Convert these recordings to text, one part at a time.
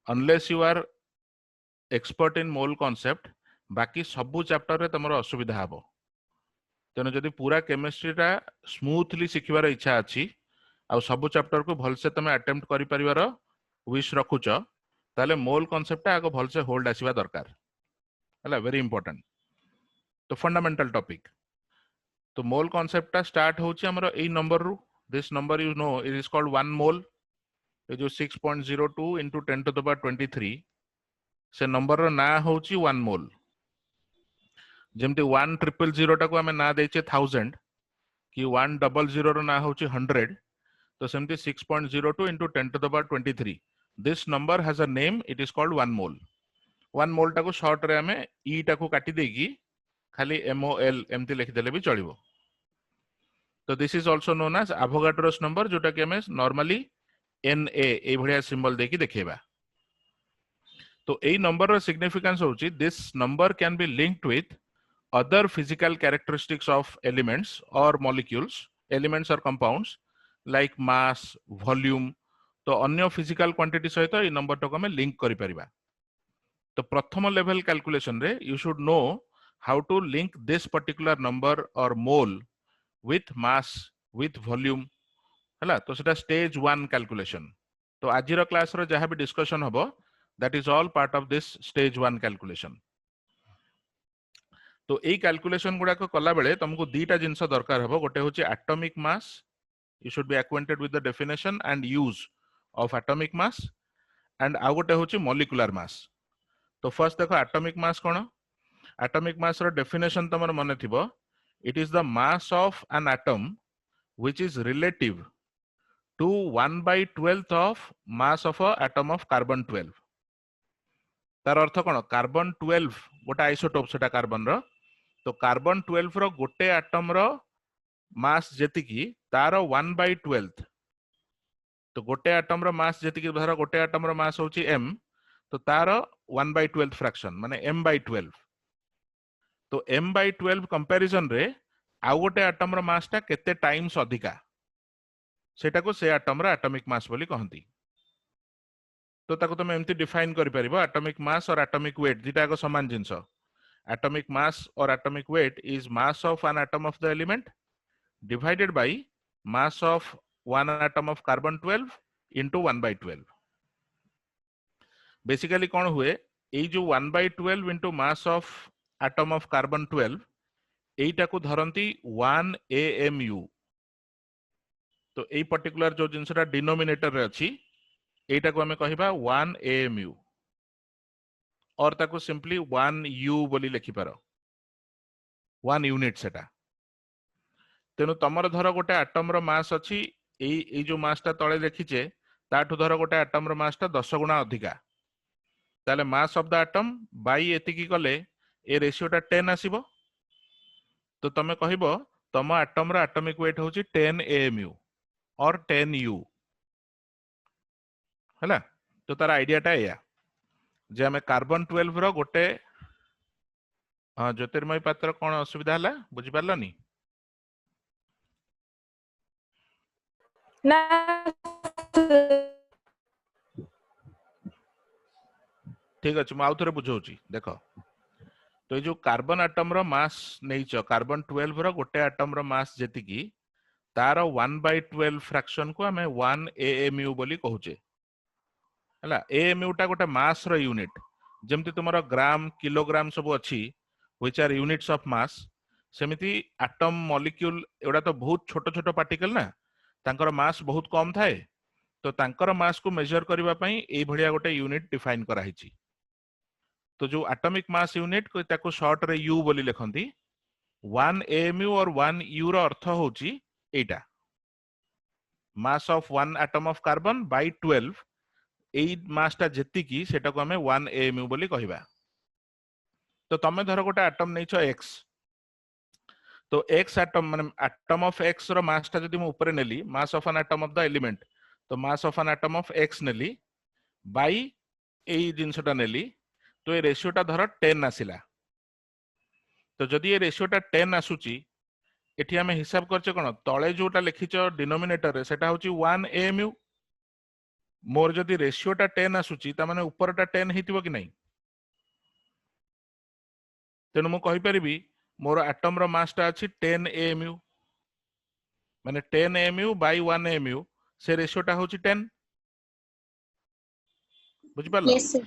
Unless you are expert in mole concept बाकी सबू chapter रे तमरो असुविधा हबो। तेणु जदि पूरा केमिस्ट्रीटा स्मूथली शिखिबार इच्छा अच्छी आ सबू चैप्टर को भलसे तुम अटेम्प्ट करि परिवार विश रखुच ताले मोल कॉन्सेप्ट आगो भलसे होल्ड आसीबा दरकार हला वेरी इंपोर्टेंट। तो फंडामेंटल टॉपिक तो मोल कॉन्सेप्ट स्टार्ट होची हमरो ए नंबर रु this number you know it is called 1 मोल ए जो 6.02 into 10 to the power 23 से नंबर रो ना होची 1 मोल। जेमते 1,000 टाको हमें ना देचे 1000 कि 1,000 रो ना होची 100 तो सेमती 6.02 into 10 to the power 23 this number has a name it is called 1 mole। 1 mole टाको शॉर्ट रे हमें ई टाको काटी देगी खाली MOL एमती लिखि देले भी चलिबो। तो this is also known as Avogadro's number जोटा कि हमें नॉर्मली NA ए भलिया सिंबल देकी देखेबा। तो ए नंबर रो सिग्निफिकेंस होची this number can be linked with other physical characteristics of elements or molecules elements or compounds like mass volume तो अन्य physical quantity सहित ए नंबर टाको हमें लिंक करि परिबा। तो प्रथम लेवल कैलकुलेशन रे you should know how to link this particular number or mole with mass with volume हला। तो सेटा स्टेज 1 कैलकुलेशन। तो आजिर क्लास रो जहां भी डिस्कशन हबो that is all part of this stage 1 calculation। तो यही कैलकुलेशन गुडा को कला बेले तुमको दीटा जिंस दरकार हबो गोटे होची atomic mass you should be acquainted with the definition and use of atomic mass and आ गोटे होची मॉलिक्यूलर मास। तो फर्स्ट देखो एटॉमिक मास कोन एटॉमिक मास रो डेफिनेशन तमर मने थिबो it is the mass of an atom which is relative to 1/12 of mass of a atom of carbon 12। तार अर्थ कोन कार्बन 12 गोटे आइसोटोप सेटा कार्बन रो तो कार्बन 12 रो गोटे एटम रो मास जेतिकी तार 1/12 तो गोटे एटम रो मास जेतिकी धर गोटे एटम रो मास होची m तो तार 1/12 फ्रैक्शन माने m/12 तो m/12 कंपैरिजन रे आउ गोटे एटम रो मास टा केते टाइम्स अधिका सेटा को से एटम रो एटॉमिक मास बोली कहंती। तो ताको तुम एमती डिफाइन करि परिबो एटॉमिक मास और एटॉमिक वेट दिटा को समान जिंस। Atomic mass or atomic weight is mass of an atom of the element divided by mass of one atom of carbon 12 into 1/12। Basically कौन हुए ये जो 1/12 into mass of atom of carbon 12 एटा को धरंती 1 AMU। तो ये particular जो जिनसटा denominator रे अछि एटा को हमें कहिबा 1 AMU और ताको सिंपली 1 U बोली लिखि पारो 1 यूनिट सेटा। तेनु तमर धर गोटे एटम रो मास अछि ए जो मास टा तळे लिखिचे ताठु धर गोटे एटम रो मास टा 10 गुना अधिका ताले mass of the atom by एतिकी कले ए रेशियो टा 10 आसीबो। तो तमे कहिबो तम एटम रो एटॉमिक वेट होची 10 AMU और 10 U हला। तो तार आइडिया टा या जे हमें कार्बन 12 रो गोटे हां ज्योतिर्मय पात्र कोन असुविधा हला बुझि पारलनी ना ठीक अछि। आउ थरे बुझौची देखो तो ये जो कार्बन एटम रो मास नैच कार्बन 12 रो गोटे एटम रो मास जेतिकी तार 1/12 फ्रैक्शन को हमें 1 AMU बोली कहूचे हला। AMU टा गोटे मास रो यूनिट जेमति तुमरो ग्राम किलोग्राम सब अछि which are units of mass सेमिति एटम मॉलिक्यूल एडा तो बहुत छोट छोट पार्टिकल ना तांकर मास बहुत कम थाए तो तांकर मास को मेजर करबा पई ए भलिया गोटे यूनिट डिफाइन करा हिची। तो जो एटॉमिक मास यूनिट को ताको शॉर्ट रे U बोली लिखंती 1 AMU और 1 U रो अर्थ होची एटा mass of 1 atom of carbon bye 12 एई मास टा जेति की सेटा को हमें 1 AMU बोली कहिबा। तो तमे धर गोटे एटम नैछो X तो X एटम माने एटम ऑफ X रो मास टा जदि मु ऊपर नेली mass of an atom of the element तो mass of an atom of X नेली बाय एई जिंसटा नेली तो ये रेशियो टा धर 10 आसिला। तो जदि ये रेशियो टा 10 आसुची एठी हमें हिसाब करछे कोन तळे जोटा लिखिचो डिनोमिनेटर रे सेटा होची 1 AMU मोर जदि रेशियोटा 10 आसुची ता माने ऊपरटा 10 हेतिबो कि नहीं तेणु मु कहि परिबी मोर एटम रो मास टा अछि 10 AMU माने 10 AMU बाय 1 AMU से रेशियोटा होची 10 बुझि पालो Yes, sir.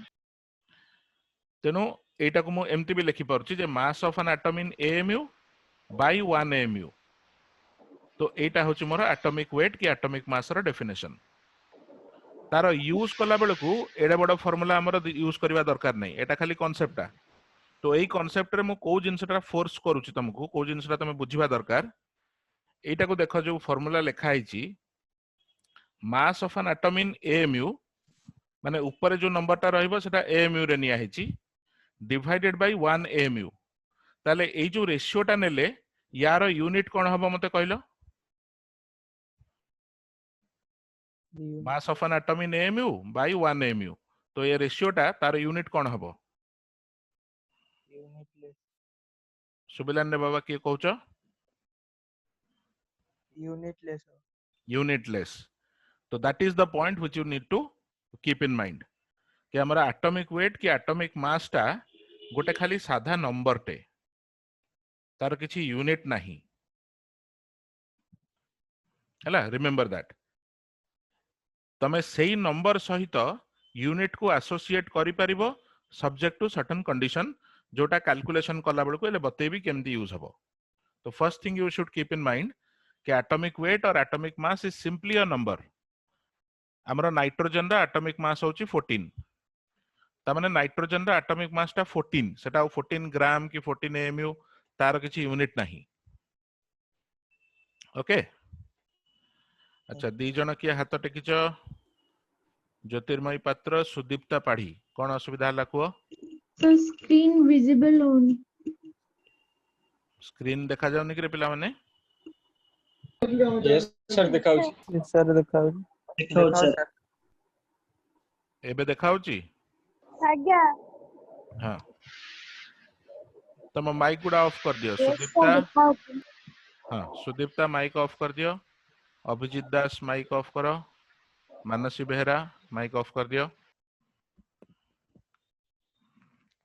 तेणु एटा को मु एमटी भी लिखि पारुची जे mass of an atom in AMU by 1 AMU तो एटा होची मोर एटॉमिक वेट कि एटॉमिक मास रो डेफिनेशन तार यूज कला बेलकू एडे बड़ फॉर्मूला हमर यूज करबा दरकार नहीं एटा खाली कांसेप्टटा तो एई कांसेप्ट रे मु को जिंसटा फोर्स करूची तुमको को जिंसटा तुम बुझिबा दरकार एटा को देखो जो फॉर्मूला लिखा आइची mass of an atom in AMU माने ऊपर जो नंबरटा रहइबो सेटा AMU रे निया हिची डिवाइडेड बाय 1 AMU ताले एई जो रेशियोटा नेले यार यूनिट कोन हबो मते कहलो mass of an atom in AMU by 1 AMU तो ये रेशियोटा तार यूनिट कोन हबो यूनिटलेस सुबिलान ने बाबा के कहउचो यूनिटलेस यूनिटलेस तो that is the point which you need to keep in mind कि हमारा एटॉमिक वेट कि एटॉमिक मास टा गोटे खाली साधा नंबर टे तार किछि यूनिट नाही हला रिमेंबर दैट तमे सेही नंबर सहित यूनिट को एसोसिएट करि परिबो सब्जेक्ट टू सर्टेन कंडीशन जोटा कैलकुलेशन कला बेलको एले बतेबी केमती यूज हबो तो first thing you should keep in mind कि एटॉमिक वेट और atomic mass is simply a number हमरो नाइट्रोजन रा एटॉमिक मास होची 14 ता माने नाइट्रोजन रा एटॉमिक मास टा 14 सेटा 14 ग्राम की 14 AMU तार किछि यूनिट नाही ओके अच्छा दी जण किया हाथ टेकिच ज्योतिर्मयी पात्र सुदीप्ता पाढ़ी कौन असुविधा हला कुओ सर स्क्रीन विजिबल होनी स्क्रीन देखा जाउनी कि रे पिला माने यस सर दिखाउची यस सर दिखाओ सर एबे देखाउची आज्ञा हां तम माइक गुडा ऑफ कर दियो Yes, सुदीप्ता sir. दिखाओ। हां सुदीप्ता माइक ऑफ कर दियो अभिजीत दास माइक ऑफ करो मानसी बेहरा माइक ऑफ कर दियो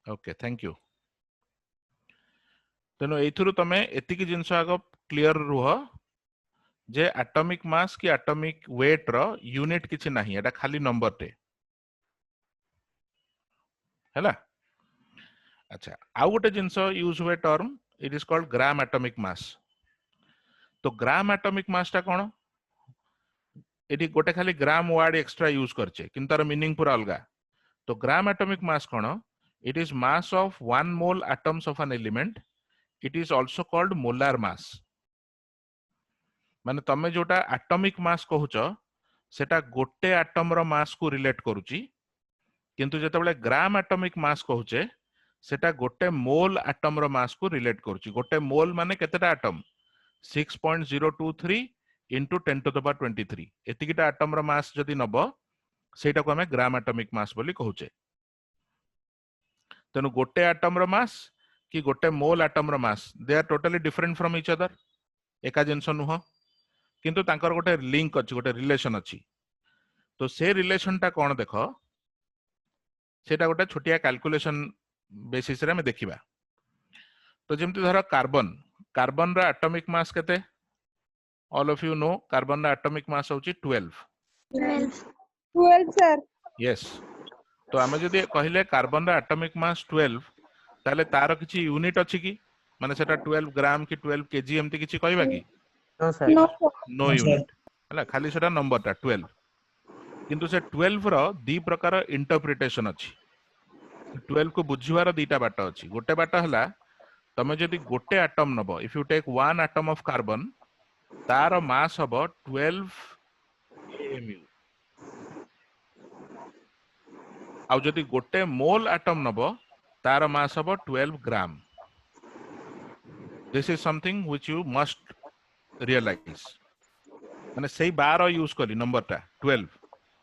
ओके थैंक यू तेनो एथुरु तमे एतिकी जिंस आगो क्लियर रुह जे एटॉमिक मास की एटॉमिक वेट रो यूनिट किछि नाही एटा खाली नंबर टे हैला अच्छा आउ गोटे जिंस यूज हुए term it is called gram atomic mass तो ग्राम एटॉमिक मास टा कोन एटी गोटे खाली ग्राम वर्ड एक्स्ट्रा यूज करछे किंतु तार मीनिंग पूरा अलगा तो gram atomic mass cone it is mass of 1 mole atoms of an element it is also called molar mass माने तमे जोटा एटॉमिक मास कहूच सेटा गोटे एटम रो मास को रिलेट करूची किंतु जेतेबेले ग्राम एटॉमिक मास कहूचे सेटा गोटे मोल एटम रो मास को रिलेट करूची गोटे मोल माने केतेटा atom 6.023 into 10 to the power 23 एतिकिटा एटम रो मास जदी नबो सेटा को हमें ग्राम एटॉमिक मास बोली कहूचे तेनु गोटे एटम रो मास कि गोटे मोल एटम रो mass they are totally different from each other एका जिंस नुह किंतु तांकर गोटे लिंक अछि गोटे रिलेशन अछि तो से रिलेशन टा कोन देखो सेटा गोटे छोटिया कैलकुलेशन बेसिस रे हमें देखिबा तो जेमति धरो कार्बन रा एटॉमिक मास केते all of you know carbon रा एटॉमिक मास होची 12 12 sir. यस तो आमे जदी कहिले कार्बन रा एटॉमिक मास 12 ताले तार किछि यूनिट अछि कि माने सेटा 12 ग्राम की 12 केजी एमति किछि कहबा कि no sir No, sir. No unit हला खाली सेटा नंबर टा 12 किंतु से 12 रो दी प्रकार इंटरप्रिटेशन अछि 12 को बुझिवार दीटा बाट अछि गोटे बाट हला तमे जदी गोटे एटम नबो if you take one atom of carbon तार मास हबो 12 AMU आउ जदी गोटे मोल एटम नबो तार मास हबो 12 gram this is something which you must realise माने सेही 12 यूज करी नंबर टा 12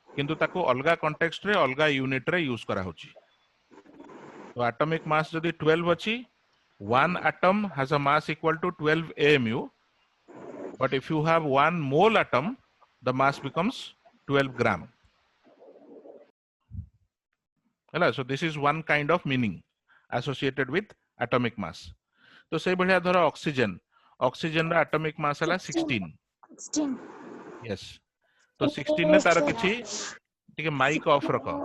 किंतु ताको अलगा कॉन्टेक्स्ट रे अलगा यूनिट रे यूज करा होची तो एटॉमिक मास जदी 12 अछि one atom has a mass equal to 12 AMU but if you have one mole atom the mass becomes 12 gram हैला सो this is one kind of meaning associated with atomic mass तो से भलिया धर oxygen oxygen रा atomic mass हला 16 16 yes तो 16 ने तार किछि ठीक है माइक ऑफ रखो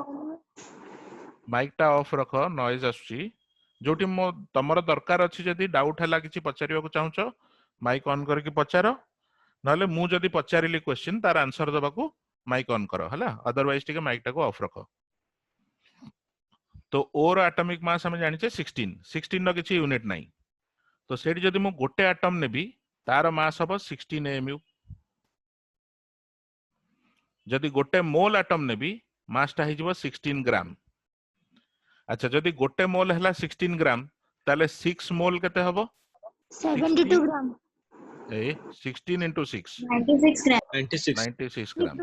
माइक टा ऑफ रखो नॉइज आसुची जोटी मो तमरो दरकार अछि जदी डाउट हला किछि पचारिबा को चाहूचो माइक ऑन करके पचारो नले मु जदी पचारिली क्वेश्चन तार आंसर दबा को माइक ऑन करो हला अदरवाइज ठीक है माइक टा को ऑफ रखो तो ओर एटॉमिक मास हम जानिचे 16 16 रो किछि यूनिट नाही तो सेठी जदी मु गोटे एटम नेबी तार मास हबो 16 एमयू जदी गोटे मोल एटम नेबी मास टा हिजबो 16 ग्राम अच्छा जदी गोटे मोल हला 16 ग्राम ताले 6 मोल केते हबो 72 ग्राम ए 16 into 6 96 ग्राम 96 96 ग्राम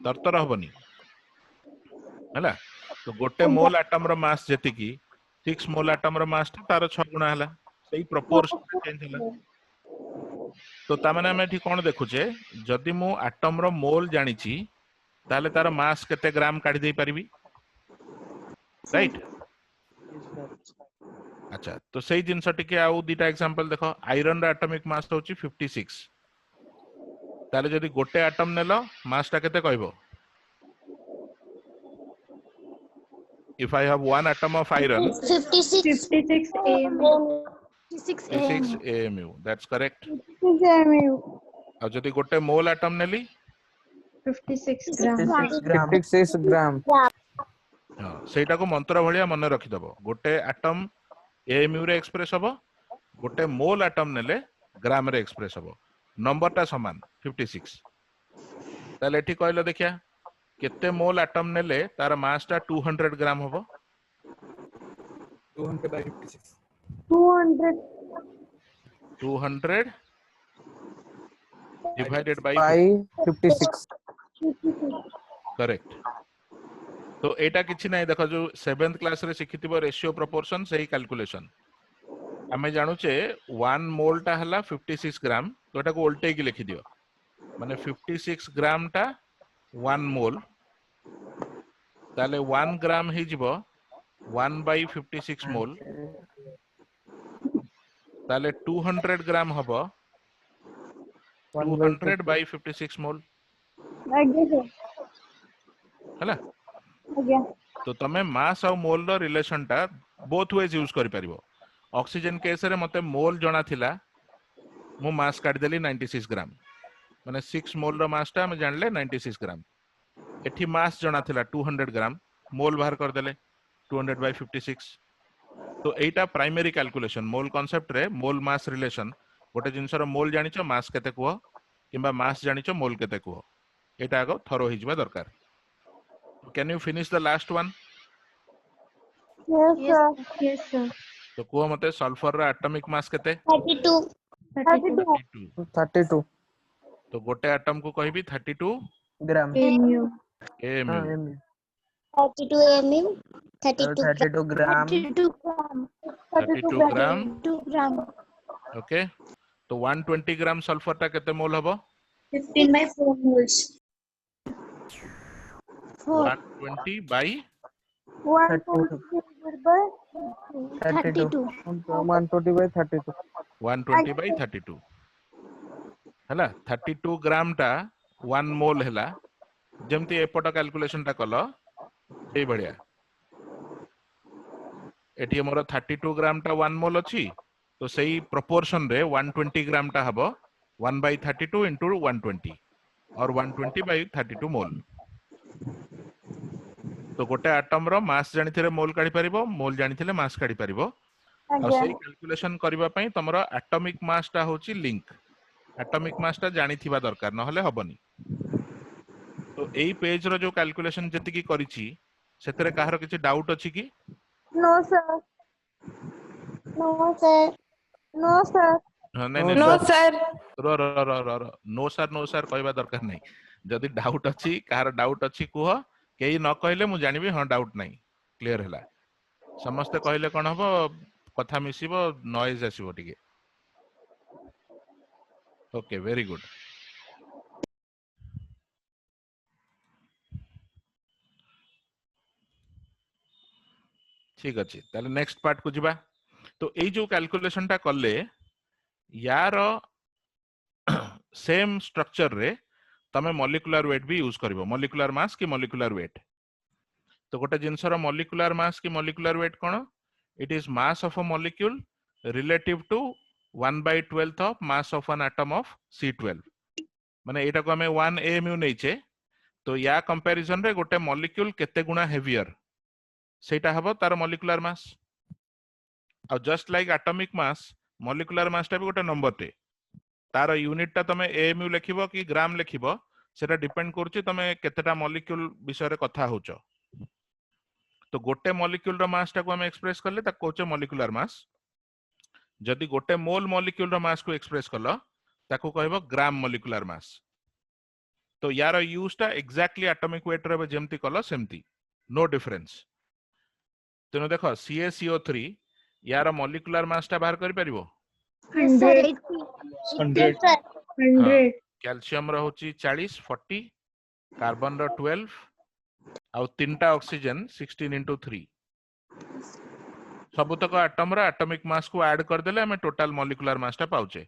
तरतर हबनी हला तो गोटे मोल एटम रो मास जेति की 6 मोल एटम रो मास तार 6 गुणा हला सही प्रोपोर्शन चेंज हला तो ता माने हम एठी कोन देखुचे जदी मु एटम रो मोल जानिची ताले तार मास केते ग्राम काढी देई परिबी राइट अच्छा तो सही जिनस टिके आउ दीटा एग्जांपल देखो आयरन रा एटॉमिक मास होची 56 ताले जदी गोटे एटम नेलो मास टा केते कहबो if I have one atom of iron 56 56 AMU. 56 56 AMU that's correct AMU अब जदी गोटे मोल एटम नेली 56 ग्राम 56 ग्राम 56 ग्राम हां सेटा को मंत्र भलिया मन रखि दबो गोटे एटम AMU रे एक्सप्रेस हबो गोटे मोल एटम नेले ग्राम रे एक्सप्रेस हबो नंबर टा समान 56 ताले एठी कहलो देखिया केते मोल एटम नेले तार मास टा 200 ग्राम हबो 200 by 56 200 200 divided by by 56 correct तो एटा किछि नै देखो जो 7th क्लास रे सिखितिबो रेशियो प्रोपोर्शन सही कैलकुलेशन हमें जानुचे 1 मोल टा हला 56 ग्राम तो एटा को उल्टे की लिखि दियो माने 56 ग्राम टा 1 मोल ताले 1 ग्राम हे जिवो 1 by 56 मोल ताले 200 ग्राम हबो 200 by 56 मोल आगे हला आगे तो तमे मास और मोल रो रिलेशन टा बोथ वेज यूज करि परिबो ऑक्सीजन केस रे मते मोल जणा थिला मु मास काट देली 96 ग्राम माने 6 मोल रो मास टा हम जानले 96 ग्राम एठी मास जणा थिला 200 ग्राम मोल बाहर कर देले 200 by 56 तो एटा प्राइमरी कैलकुलेशन मोल कांसेप्ट रे मोल मास रिलेशन गोटे जिंसर मोल जानिचो मास केते कुओ किबा मास जानिचो मोल केते कुओ एटा आगो थरो हिजबा दरकार can you finish the last one yes sir Yes, sir. तो कुओ मते सल्फर रा एटॉमिक मास केते 32 32 32 32 तो गोटे एटम को कहबी 32 ग्राम AMU. AMU 32 AMU 32 ग्राम 32 ग्राम 32 ग्राम 2 ग्राम ओके तो 120 ग्राम सल्फर टा केते मोल हबो 15 by 4 moles 4 120 by 120 by 32 120 by 32 120 by 32 हला 32 ग्राम टा 1 मोल हला जेमती एपट कैलकुलेशन टा कलो ए बढ़िया एठी हमर 32 ग्राम टा 1 मोल अछि तो सही प्रोपोर्शन रे 120 ग्राम टा हबो 1 by 32 into 120 और 120 by 32 मोल तो गोटे एटम रो मास जानि थिले मोल काढी परिबो मोल जानि थिले मास काढी परिबो और सही कैलकुलेशन करबा पई तमरो एटॉमिक मास टा होची लिंक एटॉमिक मास टा जानि थिबा दरकार न हले हबनी तो एई पेज रो जो कैलकुलेशन जति की करिछि सेतरे काहर किछि डाउट अछि की no sir no sir no sir नहीं नहीं नो सर नो सर कहबा दरकार नहीं जदि डाउट अछि काहर डाउट अछि कुह केही न कहले मु जानिबी हां डाउट नहीं क्लियर हला समस्त कहले कोन हबो कथा मिसिबो नॉइज आसीबो टिके ओके वेरी गुड ठीक अछि ताले नेक्स्ट पार्ट को जिबा तो एई जो कैलकुलेशन टा करले यार सेम स्ट्रक्चर रे तमे मॉलिक्यूलर वेट भी यूज करिवो मॉलिक्यूलर मास की मॉलिक्यूलर वेट तो गोटे जिनसर मॉलिक्यूलर मास की मॉलिक्यूलर वेट कोन it is mass of a molecule relative to 1/12 of mass of an atom of C12 माने एटा को हमें 1 AMU नैचे तो या कंपैरिजन रे गोटे मॉलिक्यूल केते गुणा हेवियर सेटा हबो तार मॉलिक्यूलर मास और just like atomic mass molecular mass टा भी गोटे नंबर टे तार यूनिट टा तमे AMU लिखिबो कि ग्राम लिखिबो सेटा डिपेंड करछि तमे केतेटा मॉलिक्यूल विषय रे कथा होचो तो गोटे मॉलिक्यूल रो मास टा को हम एक्सप्रेस करले ता कोचे मॉलिक्यूलर मास जदि गोटे मोल मॉलिक्यूल रो मास को एक्सप्रेस करलो ताको कहबो ग्राम मॉलिक्यूलर मास तो यार यूज टा एग्जैक्टली एटॉमिक वेट रे जेमती कलो सेमती नो डिफरेंस तेनो देखो CaCO3 यार मॉलिक्यूलर मास टा बाहर करि परिबो 100 100 100 कैल्शियम रो होची 40 40 कार्बन रो 12 आउ तीनटा ऑक्सीजन 16 into 3 सबुतक एटम रो एटॉमिक मास को ऐड कर देले हमें टोटल मॉलिक्यूलर मास टा पाउचे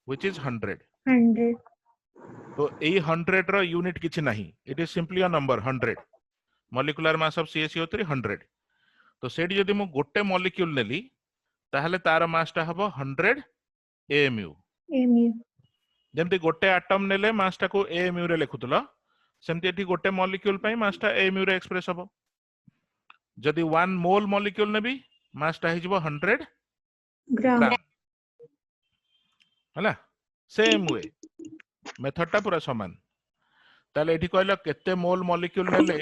व्हिच इज 100 100 तो ए 100 रो यूनिट किछि नहीं it is simply a number 100 molecular mass of CaCO3 100 तो सेठी जदि मु गोटे मॉलिक्यूल नेली ताहले तार मास टा हबो 100 AMU AMU जेमति गोटे एटम नेले मास टा को AMU रे लिखुतलो सेमति एठी गोटे मॉलिक्यूल पई मास टा AMU रे एक्सप्रेस हबो जदि 1 मोल मॉलिक्यूल नेबी मास टा हिजबो 100 ग्राम ग्राम हला सेम वे मेथड टा पूरा समान ताले एठी कहलो केते मोल मॉलिक्यूल नेले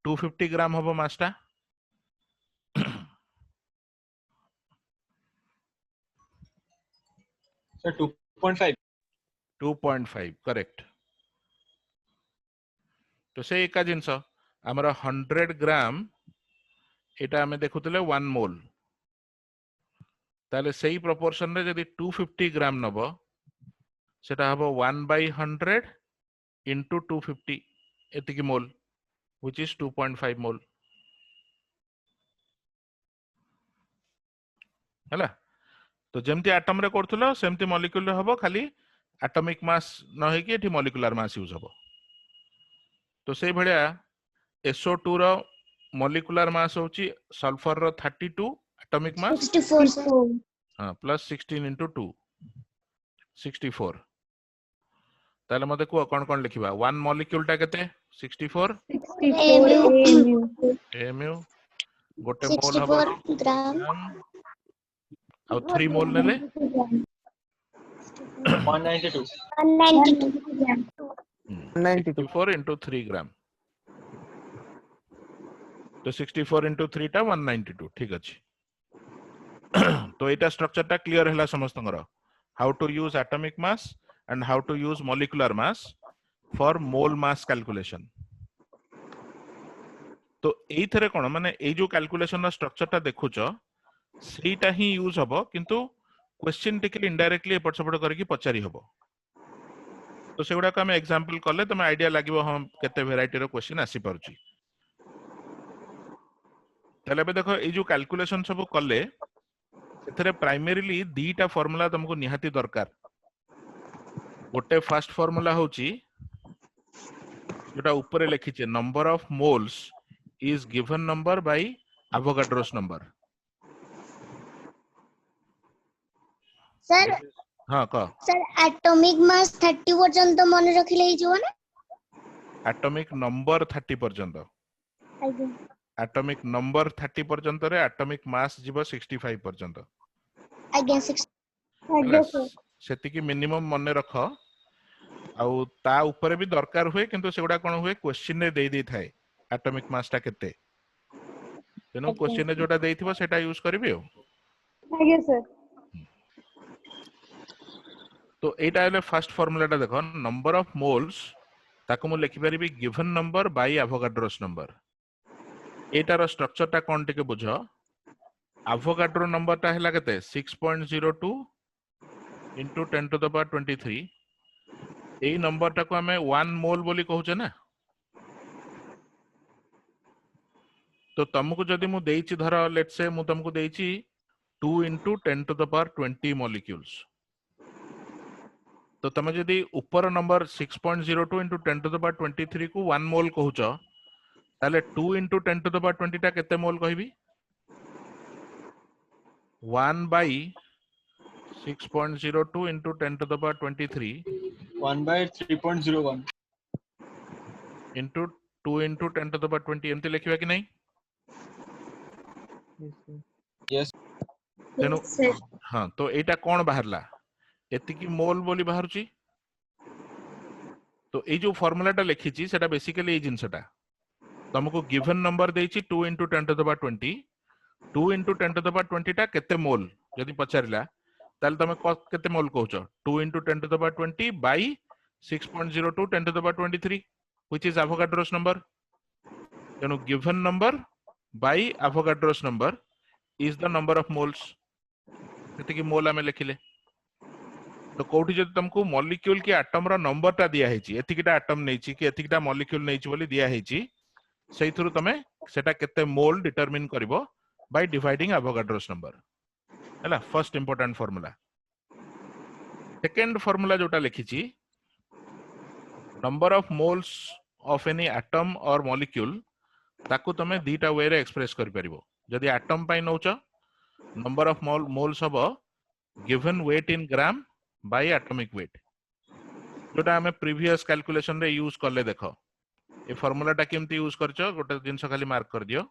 250 ग्राम हबो मास टा सर 2.5 2.5 करेक्ट तो से एका जिंस हमर 100 ग्राम एटा हमें देखुतले 1 मोल ताले सेही प्रोपोर्शन रे यदि 250 ग्राम नबो सेटा हबो 1/100 into 250 एतिकी मोल which is 2.5 मोल हला तो जेमति एटम रे करथुलो सेमति मॉलिक्यूल रे हबो खाली एटॉमिक मास न हे कि एठी मॉलिक्यूलर मास यूज हबो तो से भलिया SO2 रो मॉलिक्यूलर मास होची सल्फर रो 32 एटॉमिक मास 64 sir. हां प्लस 16 into 2 64 ताले मते को कोन लिखिबा 1 मॉलिक्यूल टा केते 64 64 AMU AMU गोटे मोल हबो 64 ग्राम और 3 मोल नेले 192 192 ग्राम 92 64 into 3 ग्राम तो 64 into 3 टा 192 ठीक अछि तो एटा स्ट्रक्चर टा क्लियर हैला समस्तंगर how to use atomic mass and how to use molecular mass for mole mass calculation तो एई थरे कोन माने ए जो कैलकुलेशन स्ट्रक्चर टा देखुचो सेटा ही यूज हबो किंतु क्वेश्चन टिके इनडायरेक्टली एपट सपट करके पचारी हबो तो सेगुडा को हम एग्जांपल करले तमे आईडिया लागिवो हम केते वेराइटी रो क्वेश्चन आसी परची तले बे देखो ए जो कैलकुलेशन सब करले एथरे प्राइमरीली दीटा फार्मूला तुमको निहाती दरकार गोटे फर्स्ट फार्मूला होची जोटा ऊपर लिखी छे number of moles is given number by Avogadro's number sir हां का सर एटॉमिक मास 30 पर्यंत मन रखिले ही जो ना एटॉमिक नंबर 30 पर्यंत आज्ञा एटॉमिक नंबर 30 पर्यंत रे एटॉमिक मास जीव 65 पर्यंत आज्ञा 6 ହେଲା, ସେତିକି ମିନିମମ୍ ମନେ ରଖ ଆଉ ତା ଉପରେ ବି ଦରକାର ହୁଏ କିନ୍ତୁ ସେଗୁଡା କଣ ହୁଏ କ୍ୱେଶ୍ଚିନ୍ ରେ ଦେଇ ଦେଇଥାଏ ଆଟମିକ ମାସ୍ ଟା କେତେ ତେଣୁ କ୍ୱେଶ୍ଚିନ୍ ରେ ଯୋଉଟା ଦେଇଥିବ ସେଟା ୟୁଜ କରିବି ଆଉ ଆଜ୍ଞା ସାର୍ तो एटा हेले फर्स्ट फार्मूला टा देखो नंबर ऑफ मोल्स ताको मु लिखि परिबी given number by Avogadro's number एटार स्ट्रक्चर टा कोन टिके बुझो एवोगाड्रो नंबर टा हैला केते 6.02 into 10 to the power 23 AE number टा को हमें 1 मोल बोली कहउचे ना तो तो तुमको जदि मु देइछि धर लेट्स से मु तुमको देइछि 2 into 10 to the power 20 molecules तो तुम जदि ऊपर number 6.02 into 10 to the power 23 को 1 मोल कहउछ ताले 2 into 10 to the power 20 टा केते मोल कहबी 1 by 6.02 into 10 to the power 23 1 by 3.01 into 2 into 10 to the power 20 एमती लिखिबा कि नहीं yes तेनु Yes, sir. हाँ तो एटा कौन बाहरला एतिकी मोल बोली बाहरुची तो ए जो फार्मूलाटा लिखिची सेटा बेसिकली ए जिंसटा तुमको given number देइची 2 into 10 to the power 20 2 into 10 to the power 20 टा केते मोल यदि पचारिला ताल तमे केते मोल कहउछ 2 into 10 to the power 20 by 6.02 10 to the power 23 which is Avogadro's number तेनु given number by Avogadro's number is the number of moles एतिकी mole आमे लिखिले तो कोठी जदि तुमको मॉलिक्यूल की एटम रो नंबर टा दिया हेची एतिकीटा एटम नेची कि एतिकीटा मॉलिक्यूल नेची बोली दिया हेची सेइथुरु तमे सेटा केते मोल डिटरमिन करिवो बाय डिवाइडिंग एवोगाड्रोस नंबर हैला first important formula second formula जोटा लिखिची number of moles of any atom और मॉलिक्यूल ताकू तमे दीटा वे रे एक्सप्रेस करि परिबो जदि एटम पाई नउच नंबर ऑफ मोल्स हबो given weight in gram by atomic weight जोटा हमें प्रीवियस कैलकुलेशन रे यूज करले देखो ए फार्मूला टा केमती यूज करछो गोटे जिंस खाली मार्क कर दियो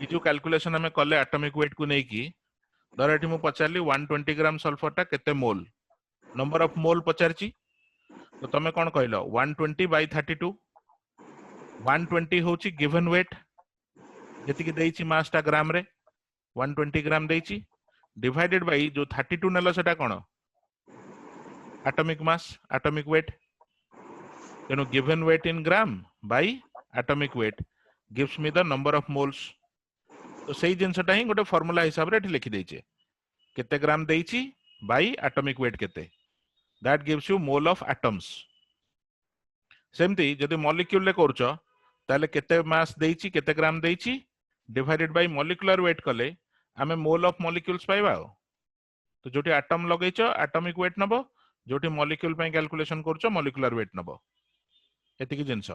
ई जो कैलकुलेशन हमें करले एटॉमिक वेट को नै की धर एठी मु पचारली 120 ग्राम सल्फर टा केते मोल नंबर ऑफ मोल पचारची तो तमे कोन कहलो 120 by 32 120 होची गिवन वेट जति की देइची मास टा ग्राम रे 120 ग्राम देइची डिवाइडेड बाय जो 32 नेलो सेटा कोन atomic mass atomic weight given weight in gram by atomic weight gives me the number of moles तो सही जिनसटा ही गोटे फार्मूला हिसाब रे एठी लिखि देइचे केते ग्राम देइची by atomic weight केते that gives you mole of atoms सेमती जदि मॉलिक्यूल ले करछो ताले केते मास देइची केते ग्राम देइची डिवाइडेड बाय मॉलिक्यूलर वेट कले हमें मोल ऑफ मॉलिक्यूल्स पाइबा तो जोटी एटम लगेइछो एटॉमिक वेट नबो जोटी मॉलिक्यूल पे कैलकुलेशन करछो मॉलिक्यूलर वेट नबो एतिकी जिंस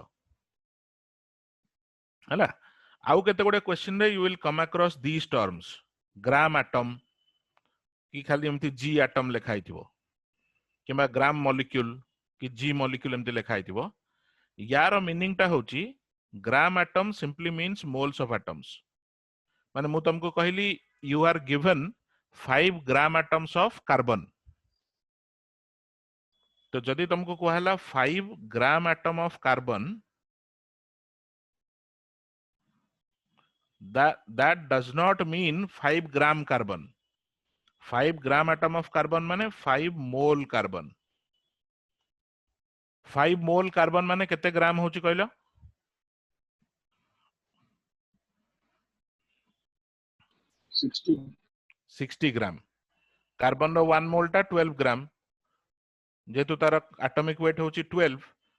हला आउ केते गोटे क्वेश्चन रे you will come across these terms gram atom की खाली एमती जी एटम लिखाइथिबो किबा ग्राम मॉलिक्यूल की जी मॉलिक्यूल एमती लिखाइथिबो यार मीनिंग टा होची gram atom simply means moles of atoms माने मु तुमको कहली you are given 5 gram atoms of carbon तो जदि तुमको कहला 5 gram atom of carbon that does not mean 5 gram carbon 5 gram atom of carbon माने 5 मोल कार्बन 5 मोल कार्बन माने केते ग्राम होची कहलो 60 ग्राम कार्बन रो 1 मोल टा 12 ग्राम जेतु तार एटॉमिक वेट होची 12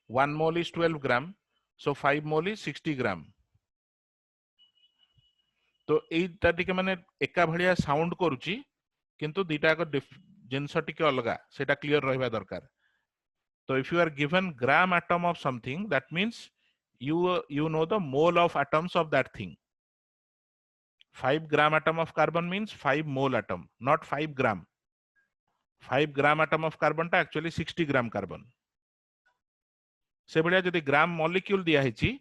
1 mole is 12 gram so 5 mole is 60 ग्राम तो एटा टिके माने एका भलिया साउंड करूची किंतु दीटा को जिंस टिके अलगा सेटा क्लियर रहबा दरकार तो if you are given gram atom of something that means you know the mole of atoms of that thing 5 gram atom of carbon means 5 mole atom not 5 gram 5 gram atom of carbon टा actually 60 gram carbon से बढ़िया जदि gram molecule दिया हेची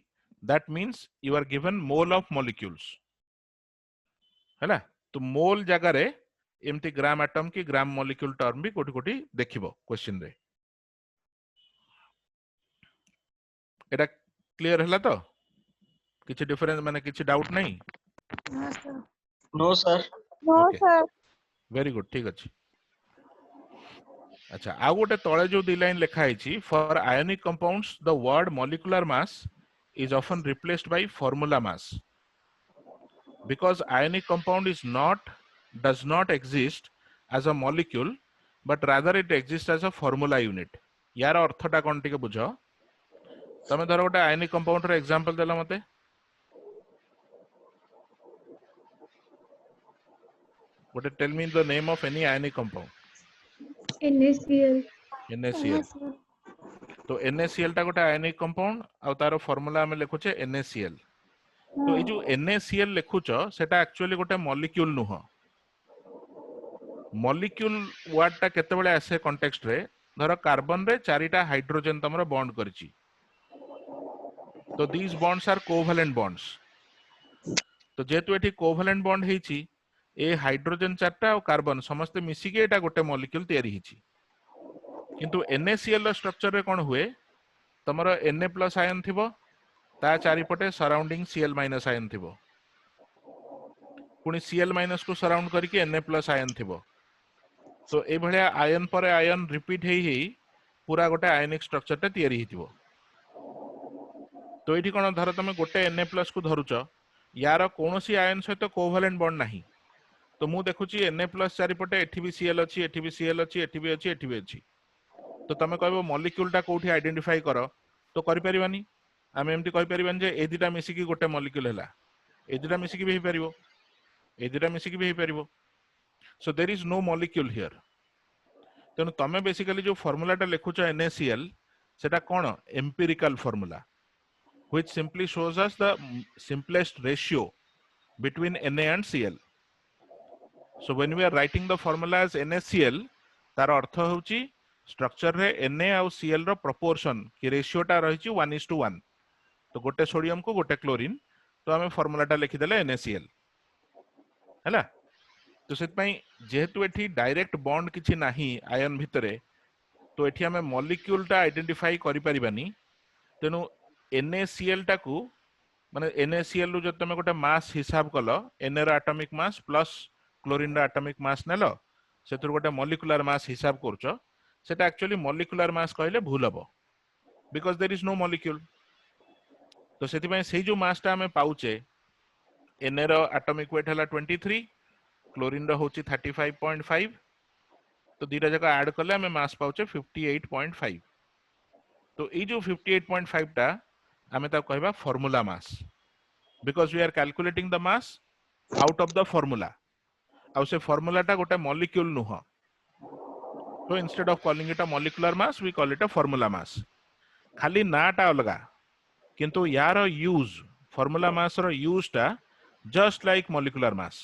that means you are given mole of molecules हैला तो मोल जगह रे एमती ग्राम एटम की ग्राम मॉलिक्यूल टर्म भी कोटी कोटी देखिबो क्वेश्चन रे एटा क्लियर हला तो किछि डिफरेंस माने किछि डाउट नहीं no sir Okay. Very good ठीक अछि अच्छा आ गोटे तळे जो दी लाइन लिखा हेची for ionic compounds the word molecular mass is often replaced by formula mass because ionic compound does not exist as a molecule but rather it exists as a formula unit यार अर्थटा कोन टिके बुझो तमे धर गोटे ionic compound रो example देला मते गोटे tell me the name of any ionic compound. NaCl. NaCl. तो NaCl टा गोटे आयनिक कंपाउंड आ तार फार्मूला हम लिखुचे NaCl. तो ये जो NaCl लिखुच सेटा एक्चुअली गोटे मॉलिक्यूल नुह. मॉलिक्यूल वर्ड टा केतेबेले आसे कॉन्टेक्स्ट रे धर कार्बन रे चारिटा हाइड्रोजन तमरो बॉन्ड करची. तो these bonds are covalent bonds. तो जेतु एठी कोवैलेंट बॉन्ड हेची ए हाइड्रोजन चारटा और कार्बन समस्त मिसी के एटा गोटे मॉलिक्यूल तयारी हेची. किंतु NaCl रो स्ट्रक्चर रे कोन हुए तमरो Na+ आयन थिबो ता चारिपटे सराउंडिंग Cl- आयन थिबो पुनी Cl- को सराउंड करके Na+ आयन थिबो. तो ए भलिया आयन पर आयन रिपीट हेई पूरा गोटे आयनिक स्ट्रक्चर ता तयारी हिथिबो. तो एठी कोन धर तमे गोटे Na+ को धरुच यार कोनोसी आयन सहित कोवैलेंट बॉन्ड नाही. तो मु देखुची Na+ चारिपटे एठी भी Cl अछि एठी भी Cl अछि एठी भी अछि एठी भी अछि. तो तमे कहबो मॉलिक्यूल टा कोठी आइडेंटिफाई करो तो करि परिबानी. आमे एमटी कहि परिबानी जे ए दिटा मिसी की गोटे मॉलिक्यूल हेला ए दिटा मिसी की भी परिबो ए दिटा मिसी की भी परिबो. So there is no molecule here. तेनु तमे बेसिकली जो फार्मूला टा लिखुछ NaCl सेटा कोन empirical formula which simply shows us the simplest ratio between Na and Cl. So when we are writing the formula as NaCl तार अर्थ होची structure रे Na और Cl रो प्रोपोर्शन कि रेशियो टा रहिची 1:1. तो गोटे सोडियम को गोटे क्लोरीन तो हमें फार्मूला टा लिखि देले NaCl हैला. तो सेत पई जेहेतु एठी डायरेक्ट बॉन्ड किछि नाही आयन भितरे तो एठी हमें मॉलिक्यूल टा आइडेंटिफाई करि परिबानी. तेनु NaCl टा को माने NaCl रो जब तमे गोटे मास हिसाब कलो Na रो एटॉमिक मास प्लस क्लोरीन रो एटॉमिक मास नेलो सेतुर गोटे मॉलिक्यूलर मास हिसाब करछो सेटा एक्चुअली मॉलिक्यूलर मास कहले भूल हबो because there is no molecule. तो सेति पई सेही जो मास टा हमें पाउचे Na रो एटॉमिक वेट हला 23 क्लोरीन रो होची 35.5. तो दीटा जका ऐड करले हमें मास पाउचे 58.5. तो ए जो 58.5 टा हमें ता कहबा formula mass because we are calculating the mass out of the formula. आउ से फार्मूला टा गोटे मॉलिक्यूल नुह. तो instead of calling it a molecular mass we call it a formula mass. खाली नाटा अलगा किंतु यार यूज फार्मूला मास रो यूज टा जस्ट लाइक मॉलिक्यूलर मास.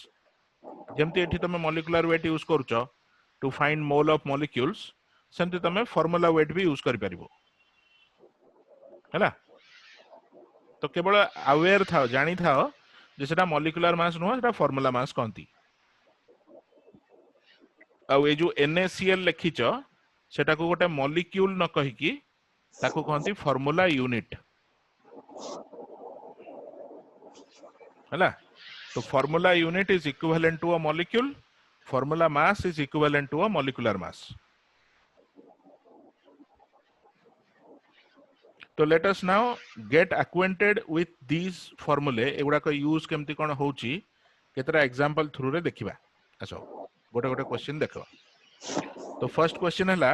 जेमति एठी तमे मॉलिक्यूलर वेट यूज करूचो to find mole of molecules सेमति तमे फार्मूला वेट भी यूज करि परिबो हैला. तो केवल अवेयर था जानी था जे सेटा मॉलिक्यूलर मास नुह सेटा फार्मूला मास कहंती. आ ए जो NaCl लिखिच सेटा को गोटे मॉलिक्यूल न कहि कि ताको कहंती फार्मूला यूनिट हैला. तो formula unit is equivalent to a molecule. Formula mass is equivalent to a molecular mass. तो let us now get acquainted with these formulae. एगुडा को यूज केमती कोन होची केतरा एग्जांपल थ्रू रे देखिबा. आसो गोटे गोटे क्वेश्चन देखो. तो फर्स्ट क्वेश्चन हला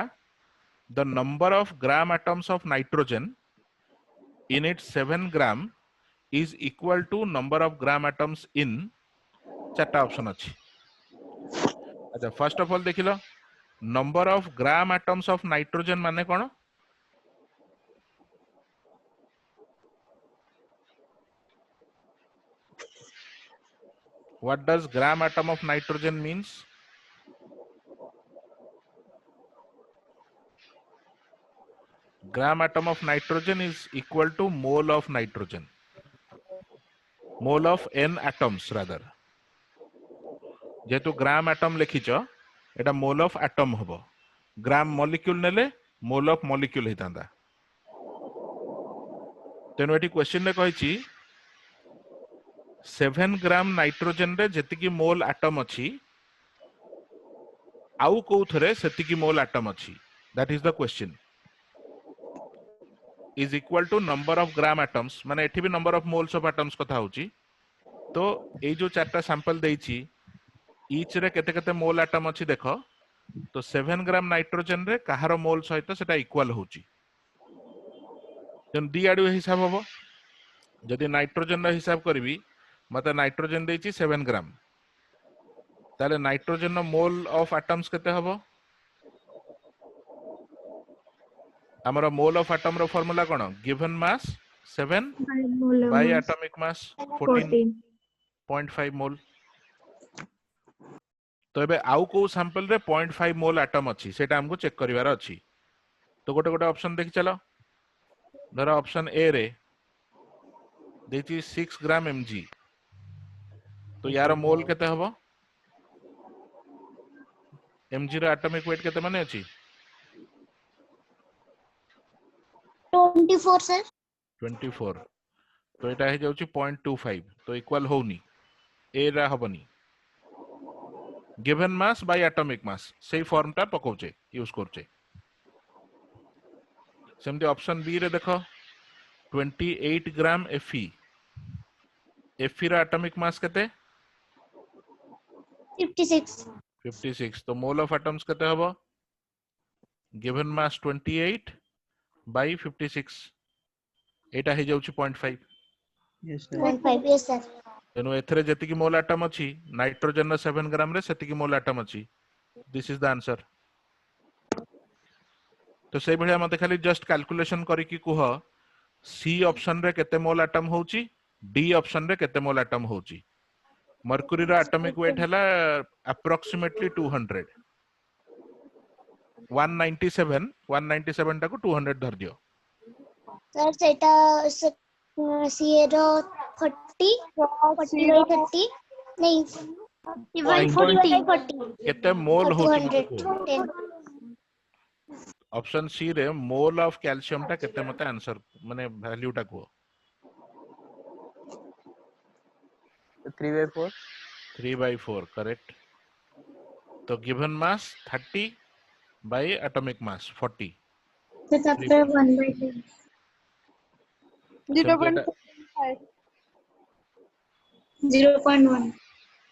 the number of gram atoms of nitrogen in its 7 gram is equal to number of gram atoms in चारटा ऑप्शन अछि. अच्छा फर्स्ट ऑफ ऑल देखिलो number of gram atoms of nitrogen माने कोन. What does gram atom of nitrogen means? Gram atom of nitrogen is equal to mole of nitrogen. Mole of n atoms rather. जेतु gram atom लिखिच एटा mole of atom हबो. Gram molecule नेले मोल of molecule हितांदा. तेनो eighty question ने कहिची 7 gram nitrogen रे जेतिकी मोल atom अछि आउ कोथरे सेतिकी मोल एटम अछि. That is the question. Is equal to number of gram atoms माने एठी भी number of moles of atoms कथा होची. तो ए जो चारटा सैंपल देइची ईच रे केते केते मोल एटम अछि देखो. तो 7 ग्राम नाइट्रोजन रे कहारो मोल सहित सेटा इक्वल होची. जन दी आडू हिसाब हबो. जदि नाइट्रोजन रा हिसाब करबी मते नाइट्रोजन देइची 7 ग्राम ताले नाइट्रोजन नो मोल ऑफ एटम्स केते हबो हमरो मोल ऑफ एटम रो फार्मूला कोन given mass 7 By molar by mass atomic mass 14. 14.5 mole तो एबे आउ को सैंपल रे 0.5 मोल एटम अछि सेटा हमको चेक करिवार अछि तो गोटे गोटे ऑप्शन देखि चलो धर ऑप्शन ए रे देछि 6 ग्राम mg तो यार मोल केते हबो mg रो एटॉमिक वेट केते माने अछि 24 सर 24 तो एटा हे जाउछि 0.25 तो इक्वल होउनी ए रा हबनी given mass by atomic mass सेही फॉर्म टा पकोचे यूज करचे सेमती ऑप्शन बी रे देखो 28 ग्राम Fe रो एटॉमिक मास केते 56 56 तो मोल ऑफ एटम्स केते हबो गिवन मास 28 बाय 56 एटा हे जाउछि 0.5 Yes, sir. 0.5 yes sir तेनु एथरे जतिकी मोल एटम अछि नाइट्रोजन रो 7 ग्राम रे सेतिकी मोल एटम अछि दिस इज द आंसर तो सेही भलिया मते खाली जस्ट कैलकुलेशन करी कि कुह सी ऑप्शन रे केते मोल एटम होउची डी ऑप्शन रे केते मोल एटम होउची मर्क्यूरी रो एटॉमिक वेट हला अप्रोक्सीमेटली 200 197 टाको 200 धर दियो सर सेटा सी रो 40 40 by 30 नहीं 140 by 40 केते मोल होउची मते 210 ऑप्शन सी रे मोल ऑफ कैल्शियम टा केते मते आंसर माने वैल्यू टा को 3/4. 3/4 करेक्ट तो given mass 30 bye atomic mass 40 So after 1 by 10. 0.5. 0.1.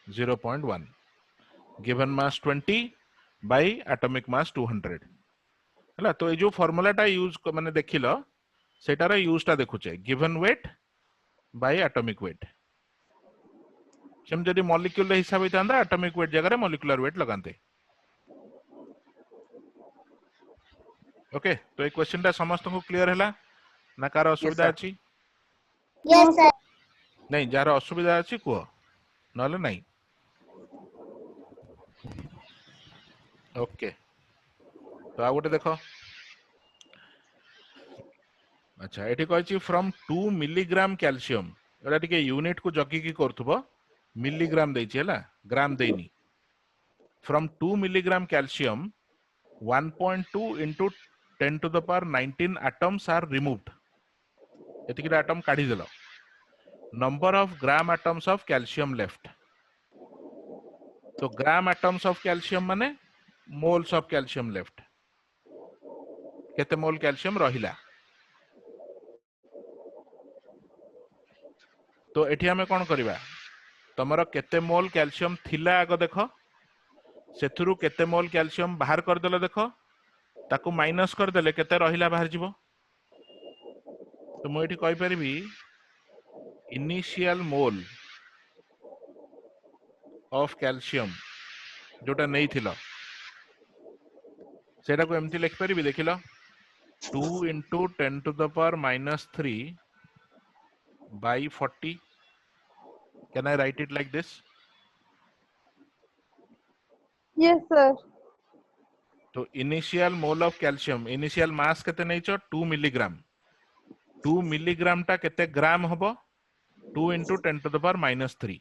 0.1 given mass 20 bye atomic मास 200 हला तो ए जो फार्मूला टा यूज माने देखिलो सेटार यूज टा देखुचे given weight by atomic weight same जदी मॉलिक्यूल हिसाब होइतांदा एटॉमिक वेट जगह रे मॉलिक्यूलर वेट लगांते ओके तो ए क्वेश्चन टा समस्त को क्लियर हैला ना कार असुविधा sir. अछि yes sir नहीं जार असुविधा अछि को नले नहीं ओके तो आ गोटे देखो अच्छा एठी कहछि फ्रॉम 2 मिलीग्राम कैल्शियम एटा टिके यूनिट को जकी की करथबो मिलीग्राम दैछि हैला ग्राम देनी from 2 milligram calcium 1.2 into 10 to the power 19 atoms are removed एतिकी atom काढी देलो number of gram atoms of calcium left तो ग्राम एटम्स ऑफ कैल्शियम माने मोल्स ऑफ कैल्शियम लेफ्ट केते मोल कैल्शियम रहिला तो एठी हमें कोन करिवा तमरो केते मोल कैल्शियम थिला आगो देखो सेथुरु केते मोल कैल्शियम बाहर कर देलो देखो ताकू माइनस कर देले केते रहिला बाहर जीवो तो मु एठी कहि परिबी इनिशियल मोल ऑफ कैल्शियम जोटा नहीं थिलो सेटा को एमती लिख परिबी देखिलो 2 into 10 to the power -3 by 40 can I write it like this Yes, sir. तो initial mole of calcium initial mass केते नहीं छो 2 मिलीग्राम 2 मिलीग्राम टा केते ग्राम हबो 2 into 10 to the power -3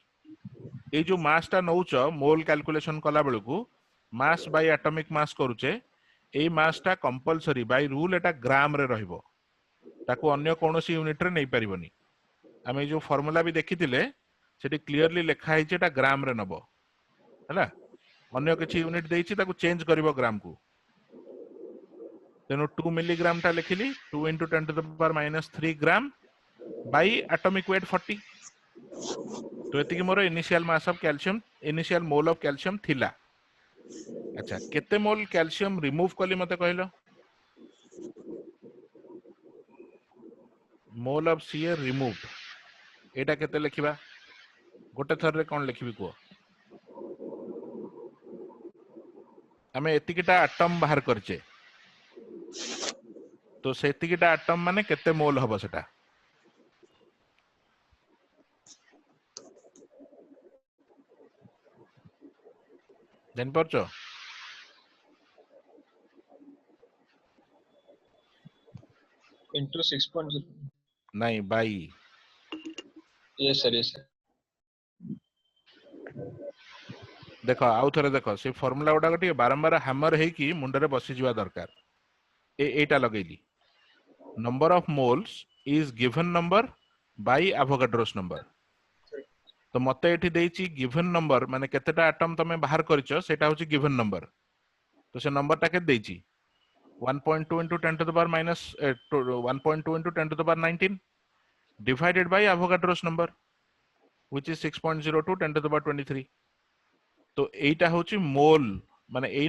ए जो मास टा नौच मोल कैलकुलेशन कला बेलकू मास बाय एटॉमिक मास करूचे ए मास टा कंपलसरी बाय रूल एटा ग्राम रे रहइबो ताको अन्य कोनोसी यूनिट रे नहीं परिबनी आमे जो फार्मूला भी देखिथिले सेठी क्लियरली लिखा है एटा ग्राम रे नबो हैला अन्य किछि यूनिट देइछि ताको चेंज करिवो ग्राम को तेनो 2 मिलीग्राम टा लिखिली 2 into 10 to the power -3 gram by atomic weight 40 तो एतिकी मोर initial mass of calcium initial mole of calcium थिला अच्छा केते मोल कैल्शियम रिमूव कली मते कहलो मोल ऑफ सी रिमूव्ड एटा केते लिखिबा गोटे थर रे कोन लिखिबी को आमे एतिकिटा एटम बाहर करचे तो सेतिकिटा एटम माने केते मोल हबो सेटा जान परचो into 6.0. नहीं by Yes sir, yes sir. देखो आउ थरे देखो से फार्मूला गुडा गोटे बारंबार हैमर हे कि मुंडरे बसी जिवा दरकार एटा लगेली number of moles is given number by Avogadro's number तो मते एठी देइची गिवन नंबर माने केतेटा एटम तमे बाहर करछो सेटा होची गिवन नंबर तो से नंबर टा के देइची 1.2 into 10 to the power minus 1.2 into 10 to the power 19 divided by Avogadro's number which is 6.02 10 to the power 23 तो एटा होची मोल माने एई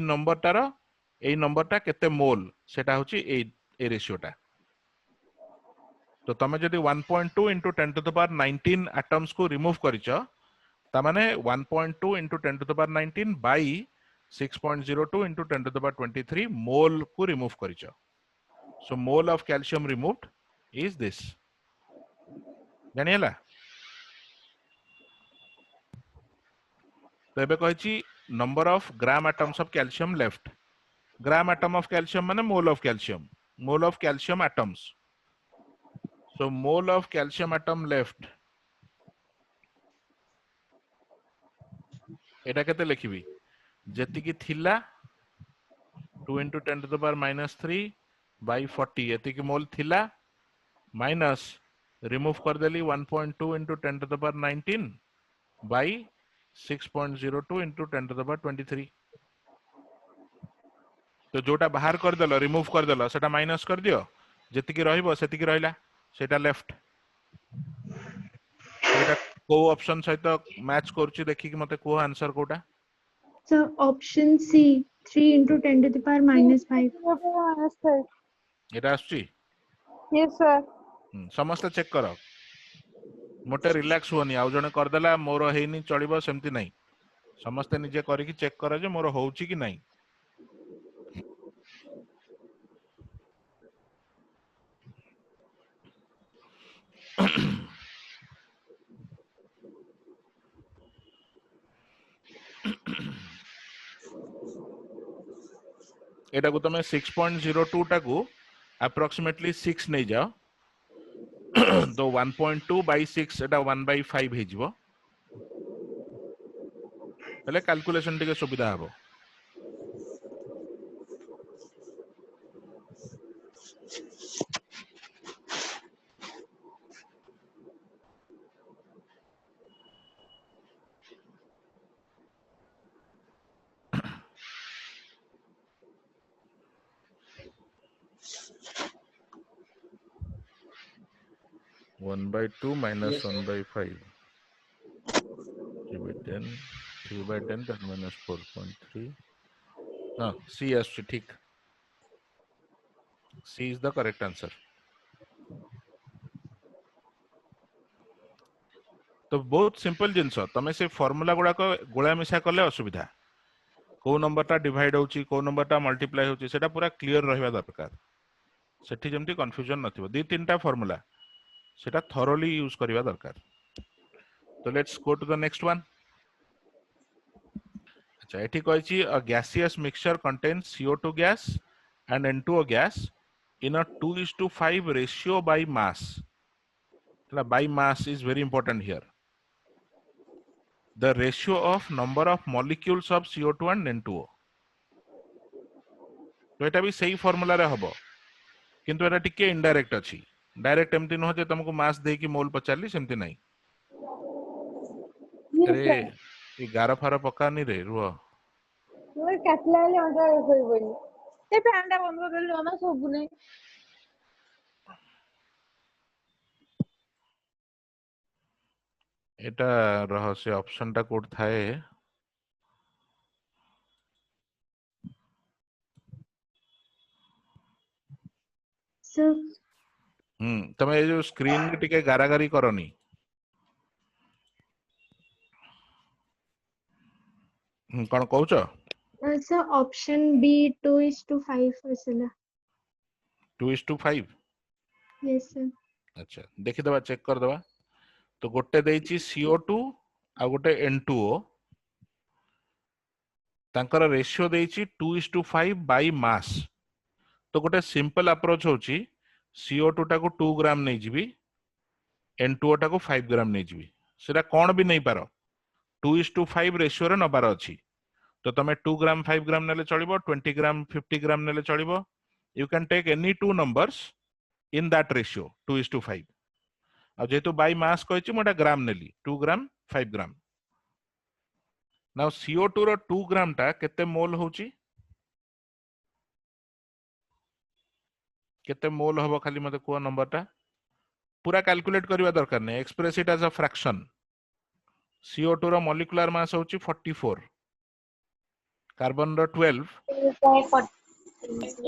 नंबरटा केते मोल सेटा होची ए रेशियोटा तो तमे जदी 1.2 into 10 to the power 19 atoms को रिमूव करिचो ता माने 1.2 into 10 to the power 19 by 6.02 into 10 to the power 23 mole को remove करिचो so mole of calcium removed is this जानि हला तो एबे कहिची number of gram atoms of calcium left gram atom of calcium माने mole of calcium atoms so mole of calcium atom left एटा केते लिखिबी जेति की थिला 2 into 10 to the power minus 3 by 40 एति की मोल थिला माइनस रिमूव कर देली 1.2 into 10 to the power 19 by 6.02 into 10 to the power 23 तो जोटा बाहर कर देलो रिमूव कर देलो सेटा माइनस कर दियो जेति की रहिबो सेति की रहिला सेटा लेफ्ट एटा को ऑप्शन सहित मैच करछि देखि कि मते को आंसर कोटा So option C, 3 into 10 to the power minus 5. -5. एटा आछी Yes sir. समस्त चेक करो मोटे रिलैक्स होनी आउ जने कर देला मोर हेनी चलिबो सेमति नहीं समस्त निजे करी कि चेक करा जे मोर होउची कि नहीं एटा को तमे 6.02 टा को अप्रोक्सीमेटली 6 नै जाओ तो 1.2 by 6 एटा 1 by 5 हे जिवो पहले कैलकुलेशन टिके सुविधा हबो One by 2 minus Yes, 1 by 5 3 by 10 3 by 10 that minus 4.3 हाँ C has to ठीक C is the correct answer तो बहुत सिंपल जिंस तमे से फार्मूला गुडा को गोळा मिसा करले असुविधा को नंबर टा डिवाइड होची को नंबर टा मल्टीप्लाई होची सेटा पूरा क्लियर रहबा दरकार सेठी जेमती कंफ्यूजन नथिबो दी तीनटा फार्मूला सेटा थरोली यूज करबा दरकार तो let's go to the next one अच्छा एठी कहछि a gaseous mixture contains CO2 gas and N2O gas in a 2:5 ratio by mass by mass is very important here the ratio of number of molecules of CO2 and N2O तो एटा भी सही formula रे हबो किंतु एटा टिके indirect अछि direct एमती न हो जे तुमको मास दे की मोल पचारली सेमती नहीं Yes अरे sir. ये गारा फारा पकानी रे रुआ मैं काटला ले अंडा होई बोली ए फैन टा बंद कर लो ना सब ने एटा रहस्य ऑप्शन टा कोड थाए So तमे जो स्क्रीन के टिके गारागारी करनी कौन कहूच सर ऑप्शन बी 2:5 असला 2:5 यस सर अच्छा देखि दबा चेक कर दबा तो गोटे देइची CO2 आ गोटे N2O तांकर रेशियो देइची 2:5 बाय मास तो गोटे सिंपल अप्रोच होची CO2 टाको 2 ग्राम नहीं जीबी N2O टाको 5 ग्राम नहीं जीबी सेटा कोन भी नहीं पारो 2:5 रेशियो रे नबार अछि तो तमे 2 ग्राम 5 ग्राम नेले चलिबो 20 ग्राम 50 ग्राम नेले चलिबो you can take any two numbers in that ratio 2:5 आ जेतु बाय मास कहछि मोटा ग्राम नेली 2 ग्राम 5 ग्राम नाउ CO2 रो 2 ग्राम टा केते मोल होची केते मोल हबो खाली मते को नंबर टा पूरा कैलकुलेट करबा दरकार नै express it as a fraction CO2 रो मॉलिक्यूलर मास होची 44 कार्बन रो 12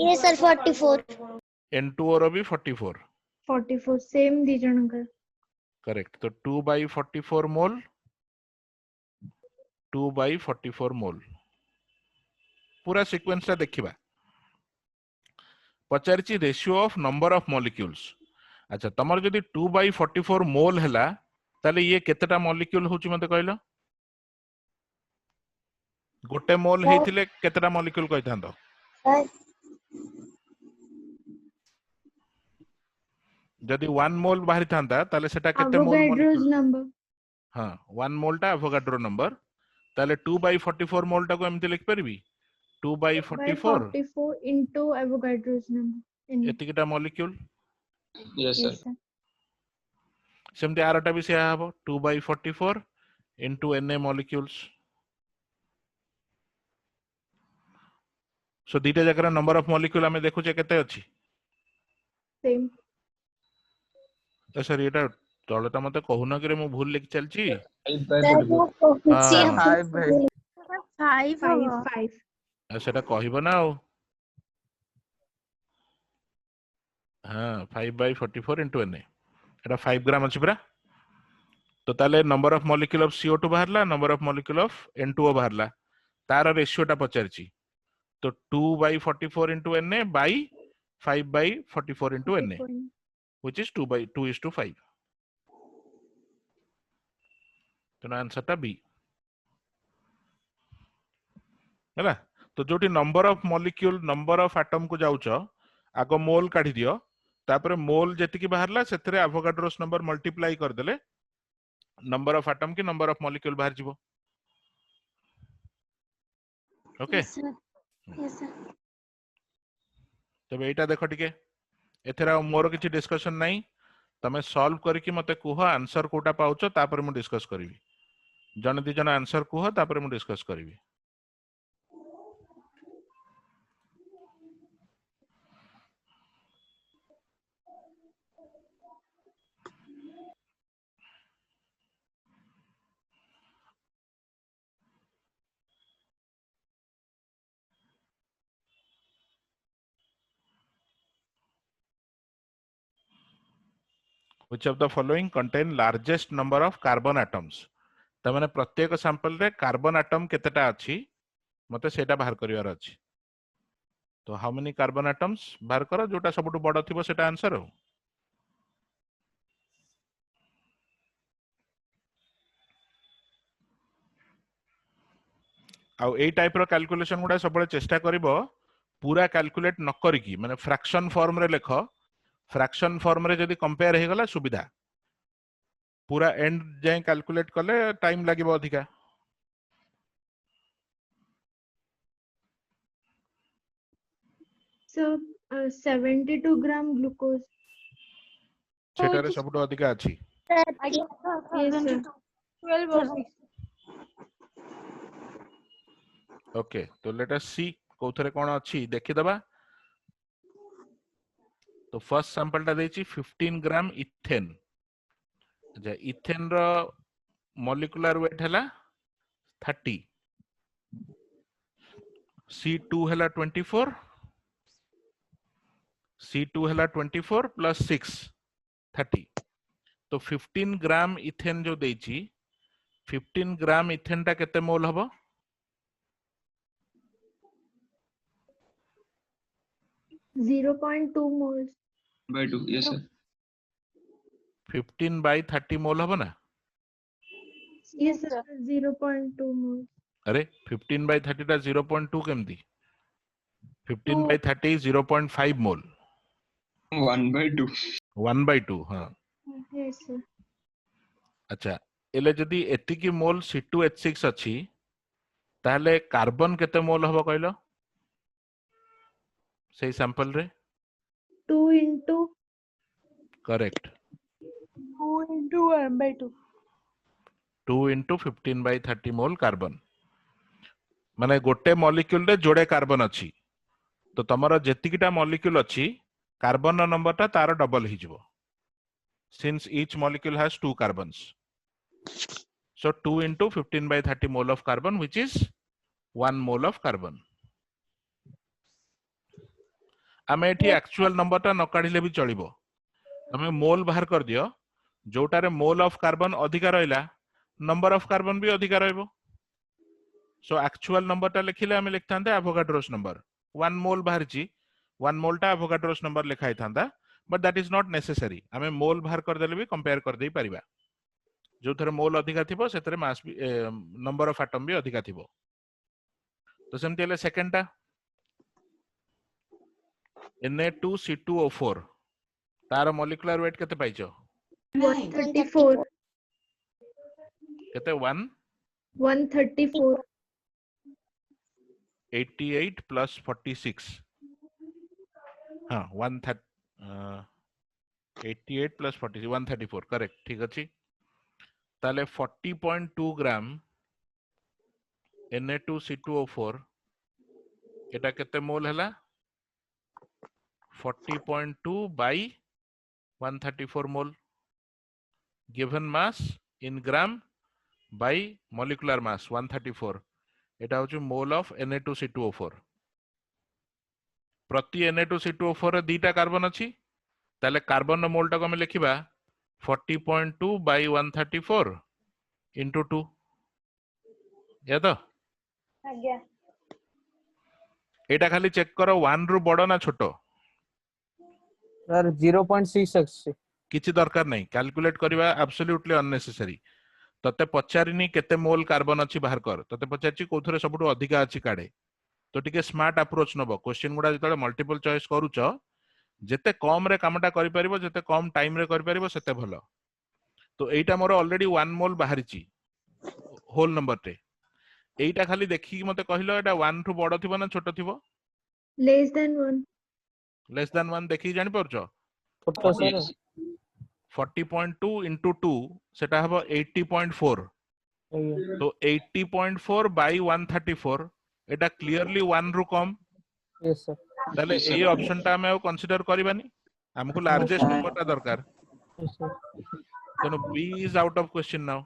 ये सर 44 N2O रो भी 44 44 सेम दी जनकर करेक्ट तो 2 by 44 मोल 2 by 44 मोल पूरा सीक्वेंस टा देखिबा पचारची ratio of number of molecules अच्छा तमर जदी 2 by 44 मोल हैला ताले ये केतेटा मॉलिक्यूल होची मते कहलो गोटे मोल हेतिले केतेटा मॉलिक्यूल कहथांदो जदी 1 मोल बाहरी थांदा ताले सेटा केते मोल एवोगाड्रोस मॉलिक्यूल नंबर हां 1 मोल टा एवोगाड्रो नंबर ताले 2 by 44 मोल टा को एमति लिख परबी 2 by 44 44 into एवोगाड्रोस नंबर एतिकिटा molecule Yes, sir. Yes sir सेमति आरटा भी सेया हबो 2 by 44 into Na molecules सो दीटा जकर नंबर ऑफ मॉलिक्यूल हमें देखु जे केते अछि सेम तो सर एटा तळटा मते कहूना कि रे मु भूल लिख चलची 5 by 44. हां 5 भाई 5 5 5 सेटा कहइबो ना ओ हां 5 by 44 into Na एटा 5 ग्राम अछि परा तो ताले number of molecule of CO2 बाहरला number of molecule of N2O बाहरला तार रेशियो टा पचारची तो 2 by 44 into Na by 5 by 44 into Na which is 2:5 तो आंसर टा बी हैला तो जोटी number of molecule number of atom को जाउछ आगो मोल काढी दियो तापर मोल जेतिकी बाहरला सेतरे एवोगाड्रोस नंबर मल्टीप्लाई कर देले नंबर ऑफ एटम की नंबर ऑफ मॉलिक्यूल बाहर जीवो ओके यस सर तबे एटा देखो टिके एथरा मोर किछि डिस्कशन नाही तमे सॉल्व करके मते कुह आंसर कोटा पाउछ तापर मु डिस्कस करबी जन दि जन आंसर कुह तापर मु डिस्कस करबी which of the following contain largest number of carbon atoms तमाने प्रत्येक सैंपल रे कार्बन एटम केतेटा अछि मते सेटा बाहर करिवार अछि तो हाउ मेनी कार्बन एटम्स बाहर करो जोटा सबटु बड़ थिबो सेटा आंसर हो आउ ए टाइप रो कैलकुलेशन गुडा सबले चेष्टा करिवो पूरा कैलकुलेट न करिकी माने फ्रैक्शन फॉर्म रे लेखो फ्रैक्शन फॉर्म रे जदी कंपेयर हे गला सुविधा पूरा एंड जाय कैलकुलेट कले टाइम लागिबो अधिका सर 72 ग्राम ग्लूकोज सेटारे सबटु अधिका अछि यस सर 12 or 6. ओके तो लेट अस सी कोथरे कोन अछि देखि दबा तो फर्स्ट सैंपल टा देछि 15 ग्राम इथेन अच्छा इथेन रो मॉलिक्यूलर वेट हला 30 C2 हला 24 C2 हला 24 प्लस 6 30 तो 15 ग्राम इथेन जो देछि 15 ग्राम इथेन टा केते मोल हबो 0.2 moles. by 2. Yes, sir. 15 by 30 मोल हबो ना? Yes, sir. 0.2 moles. अरे 15 by 30 टा 0.2 केमती? 15 Two. by 30 0.5 mole. 1 by 2. 1 by 2 हाँ. Yes, sir. अच्छा एले जदि एतिकी मोल C2H6 अछि ताहले कार्बन केते मोल हबो कहलो? सेही सैंपल रे 2 into correct 2 into 1 by 2. 2 into 15 by 30 mole carbon माने गोटे मॉलिक्यूल रे जोड़े कार्बन अछि तो तमरो जेतिकिटा मॉलिक्यूल अछि कार्बन नंबर टा तार डबल ही जिवो since each molecule has 2 carbons so 2 into 15 by 30 mole of carbon which is 1 mole of carbon आमे एठी एक्चुअल नंबर टा न काढिले भी चलिबो तमे मोल बाहर कर दियो जोटारे मोल ऑफ कार्बन अधिका रहला नंबर ऑफ कार्बन भी अधिका रहबो सो एक्चुअल नंबर टा लिखिले आमे लिखतांते एवोगाड्रोस नंबर 1 मोल बाहर ची 1 मोल टा एवोगाड्रोस नंबर लिखाई थांदा but that is not necessary आमे मोल बाहर कर देले भी कंपेयर कर देई परिबा जो थरे मोल अधिका थिबो सेतरे मास भी नंबर ऑफ एटम भी अधिका थिबो तो सेमति ले सेकंड टा Na2C2O4 तार मॉलिक्यूलर वेट केते पाइचो 134. केते 134. 88 plus 46 हाँ 88 plus 46 134 करेक्ट ठीक अछि ताले 40.2 ग्राम Na2C2O4 एटा केते मोल हला 40.2 by 134 mole given mass in gram by molecular mass 134 एटा होची मोल ऑफ Na2C2O4 प्रति Na2C2O4 रे दीटा कार्बन अछि ताले कार्बन मोल टा को हम लिखिबा 40.2 by 134 into 2 या तो आज्ञा एटा खाली चेक करो 1 रु बड़ ना छोटो सर 0.6 किछि दरकार नहीं कैलकुलेट करबा एब्सोल्युटली अननेसेसरी तते पचारिनी केते मोल कार्बन अछि बाहर कर तते पचारछि कोथरे सबटु अधिका अछि काडे तो टिके स्मार्ट अप्रोच नबो क्वेश्चन गुडा जतले मल्टीपल चॉइस करूचो जेते कम रे कामटा करि परिबो जेते कम टाइम रे करि परिबो सेते भलो तो एटा मोर ऑलरेडी 1 मोल बाहरिची होल नंबर टे एटा खाली देखि मते कहिलो एटा 1 रु बड़ थिबो ना छोटो थिबो Less than 1. लेस देन 1 देखि जानि परछो छोटो सर Yes. 40.2 into 2 सेटा हबो 80.4 तो 80.4 by 134 एटा क्लियरली 1 रु कम यस सर ताले Yes, ए sir. ऑप्शन टा हमें कंसीडर करबानी हमको लार्जेस्ट नंबर टा दरकार यस सर तेनो B is out of question now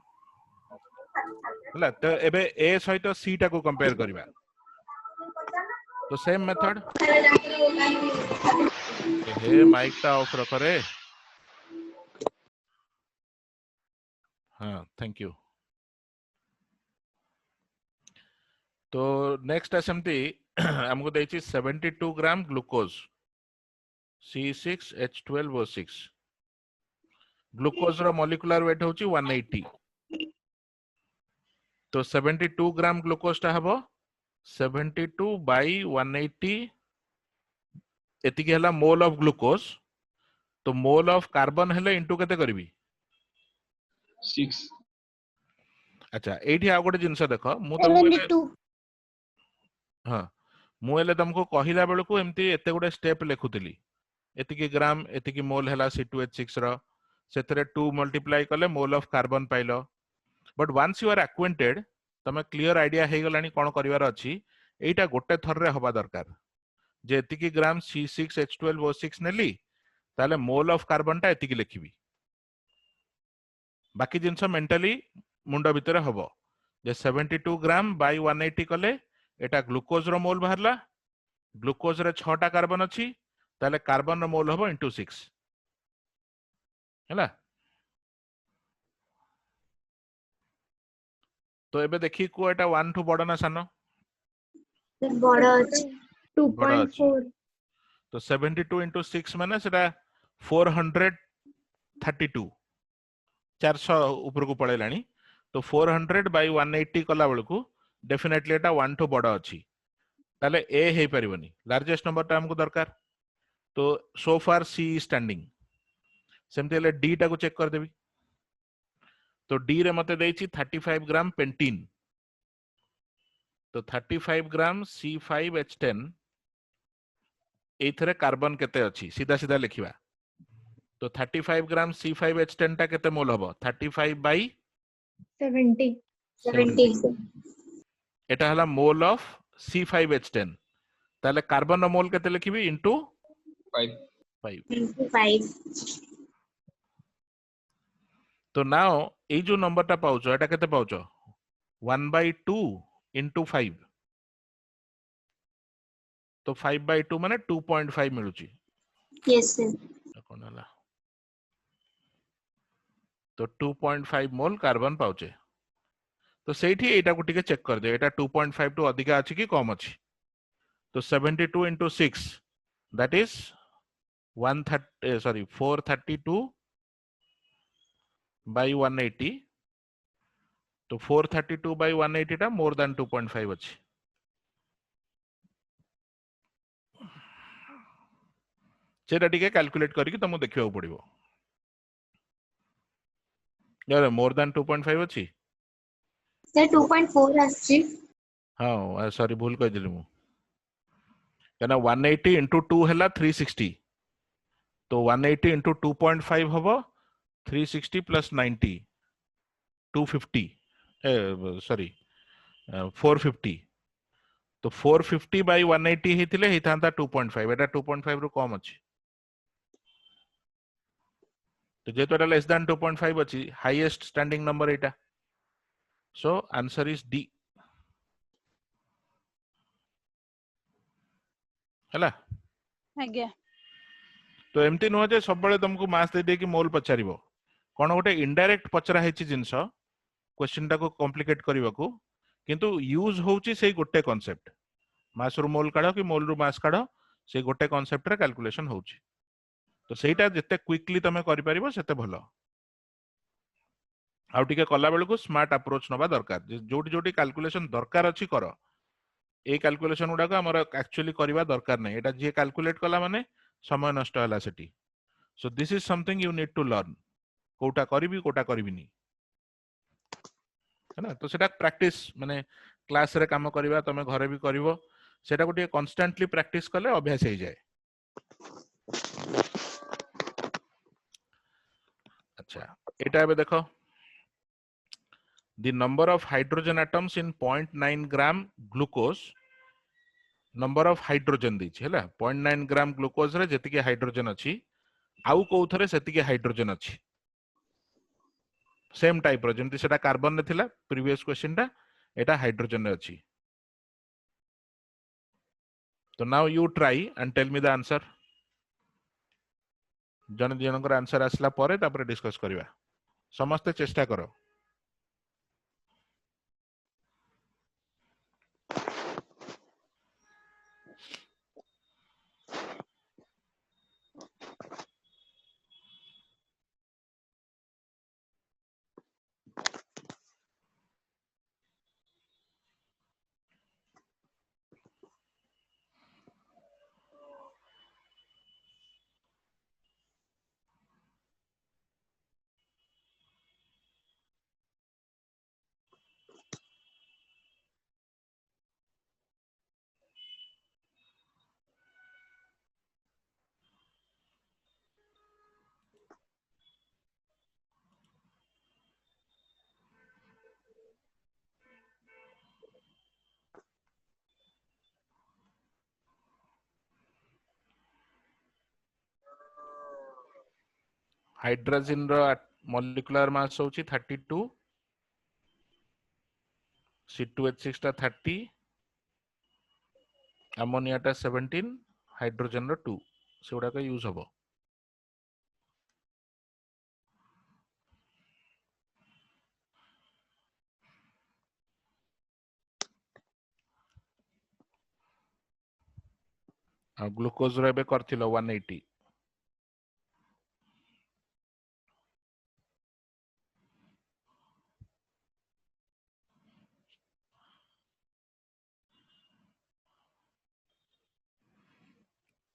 हला तो एबे ए सहित सी टा को कंपेयर करबा तो सेम मेथड हे माइक टा ऑफ रखो रे हाँ थैंक यू तो नेक्स्ट असेंबली हमको देछि 72 ग्राम ग्लूकोज C6H12O6 ग्लूकोज रो मॉलिक्यूलर वेट होची 180 तो 72 ग्राम ग्लूकोज टा हबो 72 by 180 एतिकी हला मोल ऑफ ग्लूकोज तो मोल ऑफ कार्बन हेले इनटू केते करबी 6. अच्छा एठी आ गोटे जिंस देखो मु तुमको 72 हाँ मुझे तुमको कहला बेलू एमती एते गुडे स्टेप लिखुली एतिकी ग्राम एतिकी मोल है C2H6 रो सेतरे 2 मल्टीप्लाई कले मोल ऑफ कार्बन पाइलो but once you are acquainted तमे क्लियर आइडिया हे गलानी कोन करिवार अछि एटा गोटे थर रे हबा दरकार जे एतिकी ग्राम C6H12O6 नेली ताले मोल ऑफ कार्बन टा एतिकी लिखिबी बाकी जिंस मेंटली मुंडा भितर हबो जे 72 ग्राम बाय 180 कले एटा ग्लूकोज रो मोल बाहरला ग्लूकोज रे 6 टा कार्बन अछि ताले कार्बन रो मोल हबो into 6 हैला तो एबे देखि को एटा 1 टू बड़ ना सानो बड़ अछि 2.4. तो 72 into 6 माने सेटा 432 400 ऊपर को पळेलाणी तो 400 by 180 कला बेलू डेफिनेटली एटा 1 टू बड़ अच्छी ताले ए हे परिबनी लार्जेस्ट नंबर टा हमको दरकार तो सो फार सी स्टैंडिंग सेमते ले डी टा को चेक कर देबी तो डी रे मते देछि 35 ग्राम पेंटीन तो 35 ग्राम C5H10 एथरे कार्बन केते अछि सीधा सीधा लिखिबा तो 35 ग्राम C5H10 टा केते मोल हबो 35 by 70. 70. एटा हला मोल ऑफ C5H10 ताले कार्बन रो मोल केते लिखिबी इनटू 5. 5 5. तो नाउ ए जो नंबर टा पाउचो एटा केते पाउचो 1/2 into 5 तो 5/2 माने 2.5 मिलुची Yes, sir. कोन हला तो 2.5 मोल कार्बन पाउचे तो सेठी एटा को टिके चेक कर दे एटा 2.5 टू अधिका अछि कि कम अछि तो 72 into 6 that is 432 by 180 तो 432 by 180 टा मोर देन 2.5 अछि सेटा टिके कैलकुलेट करिकि तुमको देखियो पड़िबो यार मोर देन 2.5 अछि Sir, 2.4 आछि. हां सॉरी भूल कह दिली मु केना 180 into 2 हला 360 तो 180 into 2.5 हबो 360 plus 90 250 सॉरी 450 तो 450 by 180 हेतिले हेतांता 2.5 एटा 2.5 रो कम अछि तो जेतो एटा लेस देन 2.5 अछि highest standing number Etah so answer is D हला आज्ञा तो एमती नुह जे सब बेले तुमको मास दे दे कि मोल पचारिबो कोन गोटे इनडायरेक्ट पचरा हेछि जिंस क्वेश्चन टा को कॉम्प्लिकेट करबा को किंतु यूज होउची सेही गोटे कांसेप्ट मास रो मोल काढो कि मोल रो मास काढो से गोटे कांसेप्ट रे कैलकुलेशन होउची तो सेटा जते क्विकली तमे करि परिबो सेते भलो आउ टिके कला बेल को स्मार्ट अप्रोच नबा दरकार जोटी जोटी कैलकुलेशन दरकार अछि करो ए कैलकुलेशन गुडा को हमर एक्चुअली करबा दरकार नै एटा जे कैलकुलेट कला माने समय नष्ट हला सेटी so this is something you need to learn कोटा करबी कोटा करबिनी है ना तो सेटा प्रैक्टिस माने क्लास रे काम करबा तमे घरे भी करबो सेटा गोटे कांस्टेंटली प्रैक्टिस कले अभ्यास हो जाए अच्छा एटा एबे देखो the number of hydrogen atoms in 0.9 gram glucose number of hydrogen दी है 0.9 ग्राम ग्लूकोज रे जति के हाइड्रोजन अछि आउ कोथरे सेति के हाइड्रोजन अछि सेम टाइप रो जेंति सेटा कार्बन रे थिला प्रीवियस क्वेश्चन टा एटा हाइड्रोजन रे अछि तो now you try and tell me the answer जन जनकर आंसर आसला परे तापर डिस्कस करबा समस्त चेष्टा करो हाइड्रोजन रो मॉलिक्यूलर मास होची 32 C2H6 टा 30 अमोनिया टा 17 हाइड्रोजन रो 2 सेउडा का यूज हबो आ ग्लूकोज रो एबे करथिलो 180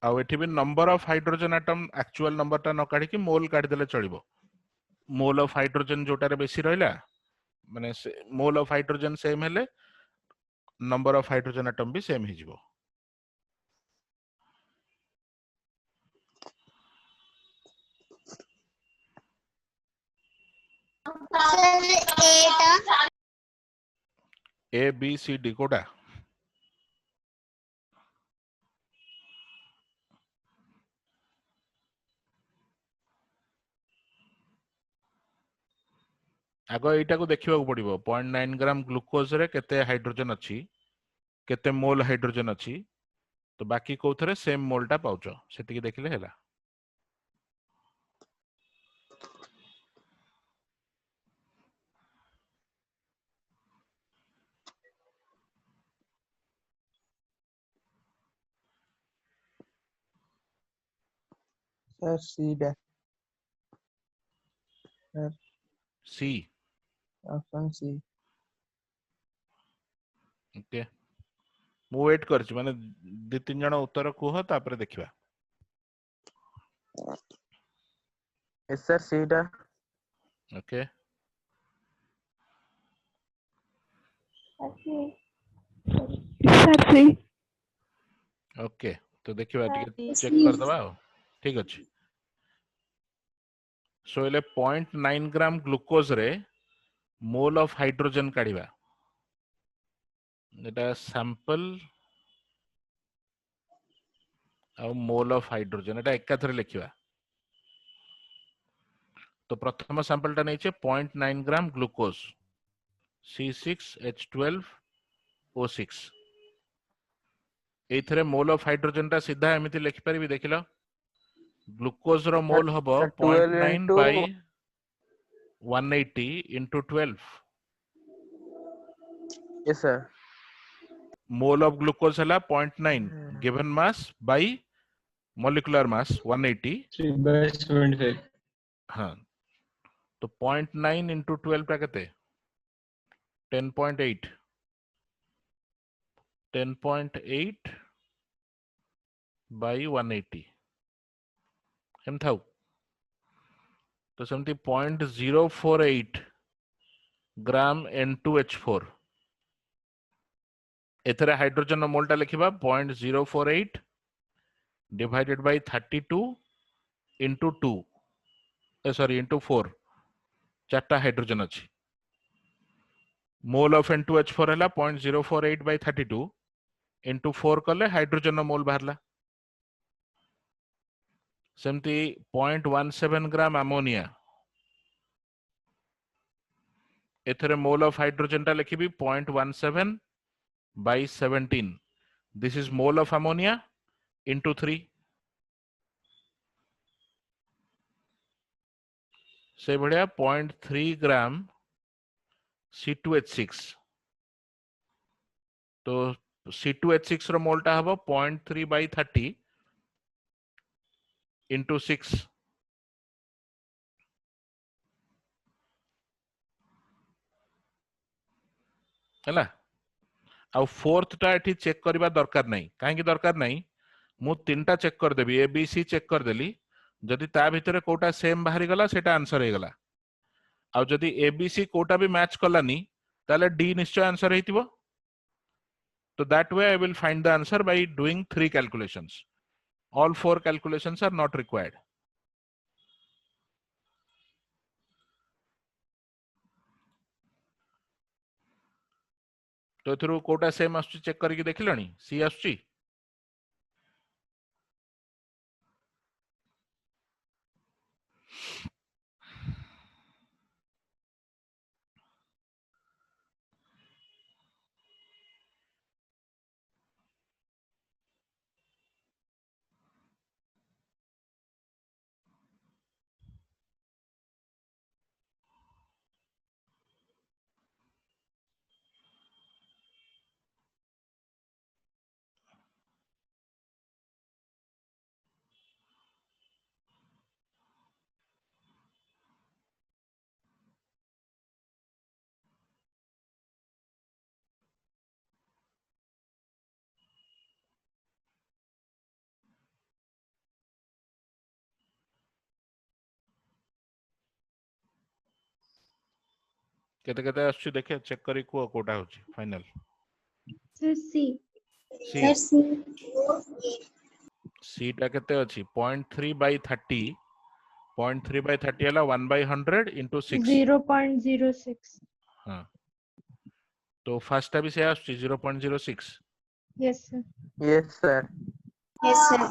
आ एठी भी number of hydrogen atom actual number टा न काढी कि मोल काढी देले चलिबो मोल ऑफ हाइड्रोजन जोटारे बेसी रहला माने मोल ऑफ हाइड्रोजन सेम हेले नंबर ऑफ हाइड्रोजन एटम भी सेम हिजिबो सर एटा ए बी सी डी कोडा आगो एटा को देखिबा को पड़िबो 0.9 ग्राम ग्लूकोज रे केते हाइड्रोजन अछि केते मोल हाइड्रोजन अछि तो बाकी कोथरे सेम मोल टा पाउचो सेति की देखिले हैला सर सी डा सी ऑप्शन सी ओके मु वेट करछि माने दि तीन जण उत्तर कुह तापर देखिबा यस सर सी डा ओके सर सी ओके तो देखिबा टिके चेक सी कर दबा ठीक अछि सो एले 0.9 ग्राम ग्लूकोज रे मोल ऑफ हाइड्रोजन काढिबा एटा सैंपल आ मोल ऑफ हाइड्रोजन एटा एकाथरे लिखिबा तो प्रथम सैंपल टा नैचे 0.9 ग्राम ग्लूकोज C6H12O6 एथरे मोल ऑफ हाइड्रोजन टा सीधा एमिति लिखि परिबी देखिलो ग्लूकोज रो मोल हबो sir 12 0.9 into by 180 into 12 yes sir mole of glucose हला 0.9 given mass by molecular mass 180 3 by 75 हाँ तो 0.9 into 12 टा केते 10.8 10.8 by 180 हम थाउ तो समती 0.048 ग्राम N2H4 एथरे हाइड्रोजन मोल टा लिखिबा 0.048 divided by 32 into 2 sorry into 4 चारटा हाइड्रोजन अछि मोल ऑफ N2H4 हला 0.048 by 32 into 4 कले हाइड्रोजन मोल बाहरला सेमती 0.17 ग्राम अमोनिया एथरे मोल ऑफ हाइड्रोजन टा लिखिबी 0.17 by 17 this is mole of ammonia into 3 से बढ़िया 0.3 ग्राम C2H6 तो C2H6 रो मोल टा हबो 0.3 by 30 into 6 हैला आ फोर्थ टा एठी चेक करबा दरकार नै काहे की दरकार नै मु तीनटा चेक कर देबी ए बी सी चेक कर देली जदि ता भितरे कोटा सेम बाहरी गला सेटा आंसर हे गला आ जदि ए बी सी कोटा भी मैच कलानी ताले डी निश्चय आंसर हेतिबो तो that way I will find the answer by doing 3 calculations all 4 calculations are not required तो एथरु कोटा सेम आसुची चेक करके देखिलणी सी आसुची केते केते आछी देखे चेक करी को कोटा होची फाइनल Sir, C. सी सर सी सी टा केते अछि 0.3 by 30 0.3 by 30 हला 1 by 100 into 6 0.06. हां तो फर्स्ट टा भी से आछी 0.06 Yes, sir. Yes, sir. Yes sir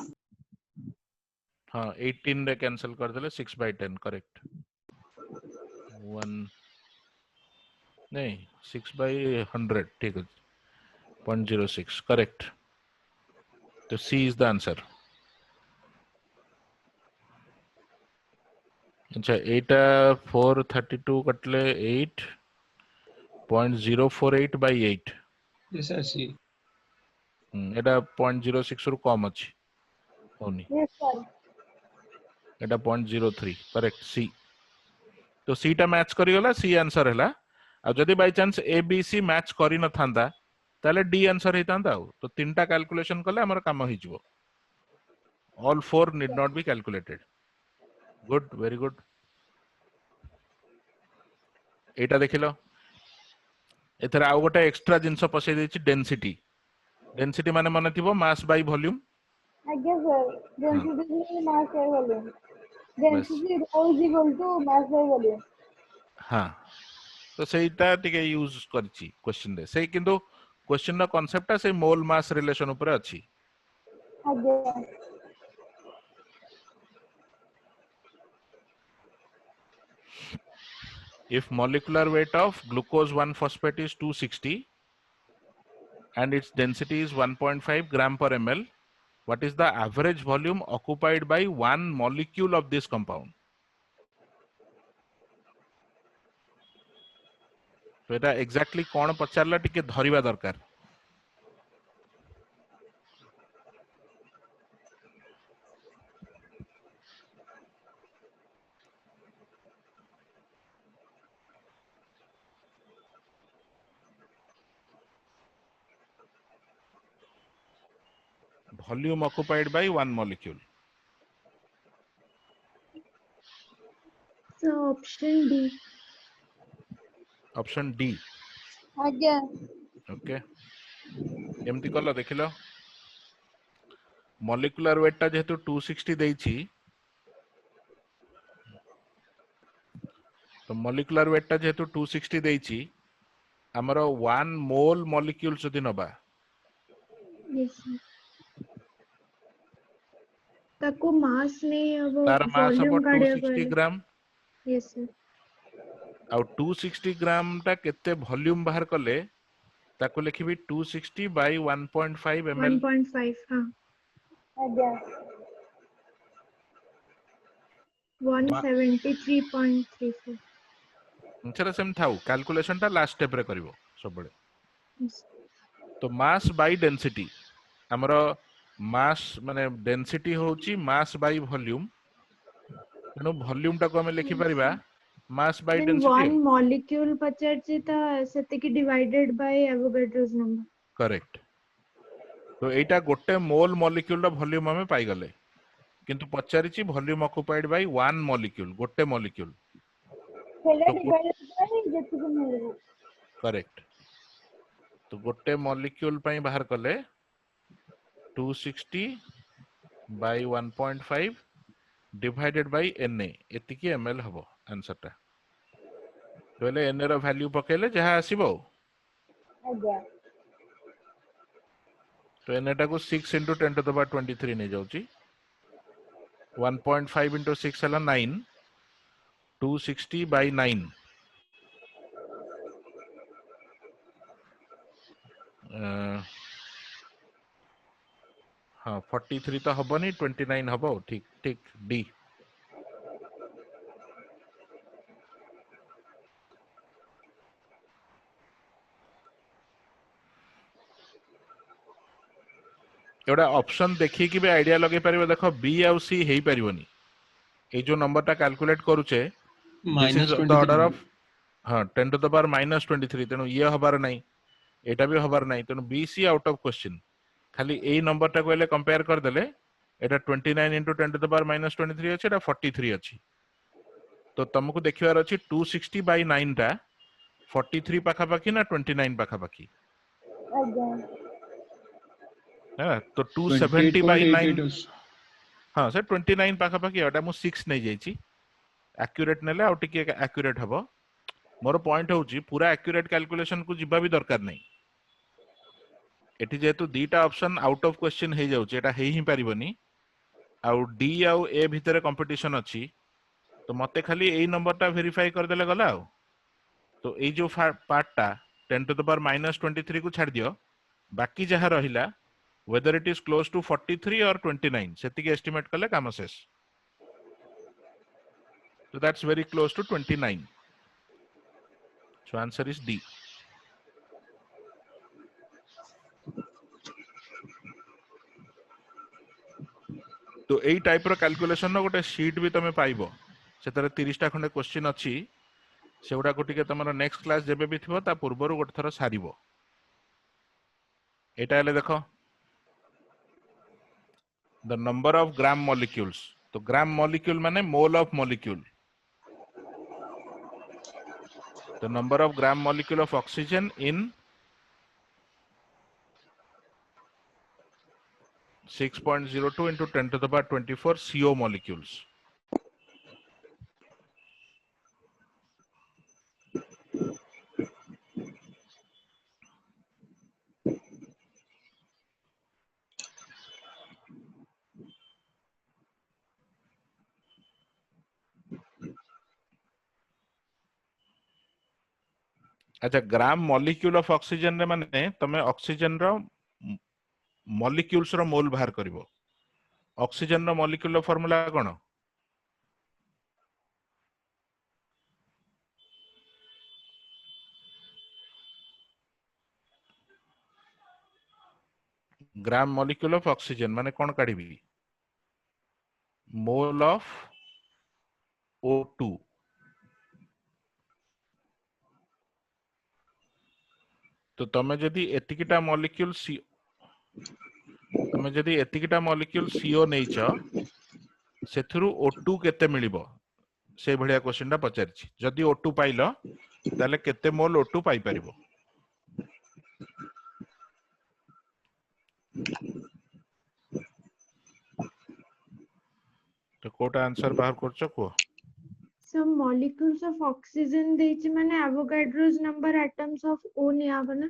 हां 18 रे कैंसिल कर देले 6 by 10 करेक्ट 1 नहीं 6 by 100 ठीक है 0.06 करेक्ट तो सी इज द आंसर अच्छा एटा 432 कटले 8.048 by 8 Yes, sir. C. एटा 0.06 रु कम अछि होनी यस सर एटा 0.03 करेक्ट सी तो सी टा मैच करी गला सी आंसर हैला आ जदी by chance A B C match करी न थांदा ताले डी आंसर हेतांदा तो तीनटा कैलकुलेशन कले हमर काम होई जिवो all four need not be calculated good very good एटा देखिलो एथरा आउ गोटे एक्स्ट्रा जिंस पसै देछि डेंसिटी डेंसिटी माने माने थिबो मास बाय वॉल्यूम आज्ञा sir density is mass by volume बस density rho is equal to mass by volume हां तो सेटा टिके यूज करछि क्वेश्चन रे से किंतु क्वेश्चन रा कांसेप्ट से मोल मास रिलेशन ऊपर अछि आज्ञा if molecular weight of glucose 1 phosphate is 260 and its density is 1.5 gram per ml what is the average volume occupied by one molecule of this compound तो एटा exactly कोन पचारला टिके धरिबा दरकार volume occupied by one molecule So option D. option D आज्ञा okay एमती कलो देखिलो molecular weight टा जेहेतु 260 देइछि तो molecular weight टा जेहेतु 260 देइछि हमरो 1 मोल मॉलिक्यूल जदि नबा Yes, sir. ताको मास नहीं अब तार मास अब वॉल्यूम काढिया 260 ग्राम Yes, sir. आउ 260 ग्राम टा केते वॉल्यूम बाहर कले ताको लिखिबी 260 by 1.5 ml 1.5. हाँ. आज्ञा 173.34. सेरा सेम थाउ कैलकुलेशन टा लास्ट स्टेप रे करिवो सब बळे Yes. तो मास बाय डेंसिटी हमरो मास माने डेंसिटी होची मास बाय वॉल्यूम तेनो वॉल्यूम टा को हम लिखि परिबा mass by Then density one molecule पचारची था सेतिकी divided by Avogadro's number. Correct तो एटा गोटे मोल मॉलिक्यूल रा वॉल्यूम हमें पाई गले किंतु पचारिची volume occupied by one molecule गोटे मॉलिक्यूल सेला तो डिवाइड बाय जेतिकी मिलबो करेक्ट तो गोटे मॉलिक्यूल पई बाहर कले 260 by 1.5 divided by Na एतिकी ml हबो आंसर टा तोले Na रो वैल्यू पकेले जहा आसीबो आज्ञा तो Na टा को 6 into 10 to the power 23 ने जाउची 1.5 into 6 हला 9 260 by 9 हाँ 43 तो हबनी 29 हबो ठीक ठीक डी एटा ऑप्शन देखि कि भी आइडिया लगे परिबो देखो बी आउ सी हेई परिबोनी ए जो नंबर टा कैलकुलेट करूचे this is Minus the order 23. Of हाँ 10 to the power -23 तेनु ये हबार नाही एटा भी हबार नाही तेनु B C out of question खाली ए नंबर टा कोले कंपेयर कर देले एटा 29 into 10 to the power -23 अछि एटा 43 अछि तो तुमको देखिवार अछि 260 by 9 टा 43 पाखापाखी ना 29 पाखापाखी ଆଜ୍ଞା है तो 270 by 9 28.88 हाँ से 29 पाखापाखी एटा मु 6 नै जाइछि एक्यूरेट नेले आउ टिके एक्यूरेट हबो मोर पॉइंट होउछि पूरा एक्यूरेट कैलकुलेशन को जिबा भी दरकार नै एठी जेतु दीटा ऑप्शन आउट ऑफ क्वेश्चन हे जाउछि एटा हे ही परिबनी आउ डी आउ ए भितरे कंपटीशन अछि तो मते खाली एई नंबरटा वेरीफाई कर देले गला आउ तो एई जो पार्टटा 10 टू द पावर -23 को छाड़ दियो बाकी जहा रहिला whether it is close to 43 or 29 सेति के एस्टिमेट कले काम शेष so that's very close to 29 so answer is D तो एई टाइप रो कैलकुलेशन नो गोटे शीट भी तमे पाइबो सेतरे 30 टा खंडे क्वेश्चन अछि सेउडा को टिके तमरो नेक्स्ट क्लास जेबे भी थिबो ता पूर्वरु गोटे थरो सारिबो एटा हेले देखो the number of gram molecules तो gram molecule माने mole of molecule the number of gram molecule of oxygen in 6.02 into 10 to the power 24 CO molecules अच्छा ग्राम मॉलिक्यूल ऑफ ऑक्सीजन रे माने तमे ऑक्सीजन रो मॉलिक्यूल्स रो मोल बाहर करिवो ऑक्सीजन रो मॉलिक्यूल रो फार्मूला कोन ग्राम मॉलिक्यूल ऑफ ऑक्सीजन माने कोन काढिबी मोल ऑफ O2 तो तमे जदी एतिकिटा मॉलिक्यूल तमे जदी एतिकिटा मॉलिक्यूल CO नेइछ सेथुरु O2 केते मिलिबो से भलिया क्वेश्चन टा पचारछि जदी O2 पाइलो ताले केते मोल O2 पाई परिबो तो कोटा आंसर बाहर करछो को So molecules of oxygen ଦେଇଛି ମାନେ Avogadro's number atoms of O ନିଆହବ ନା?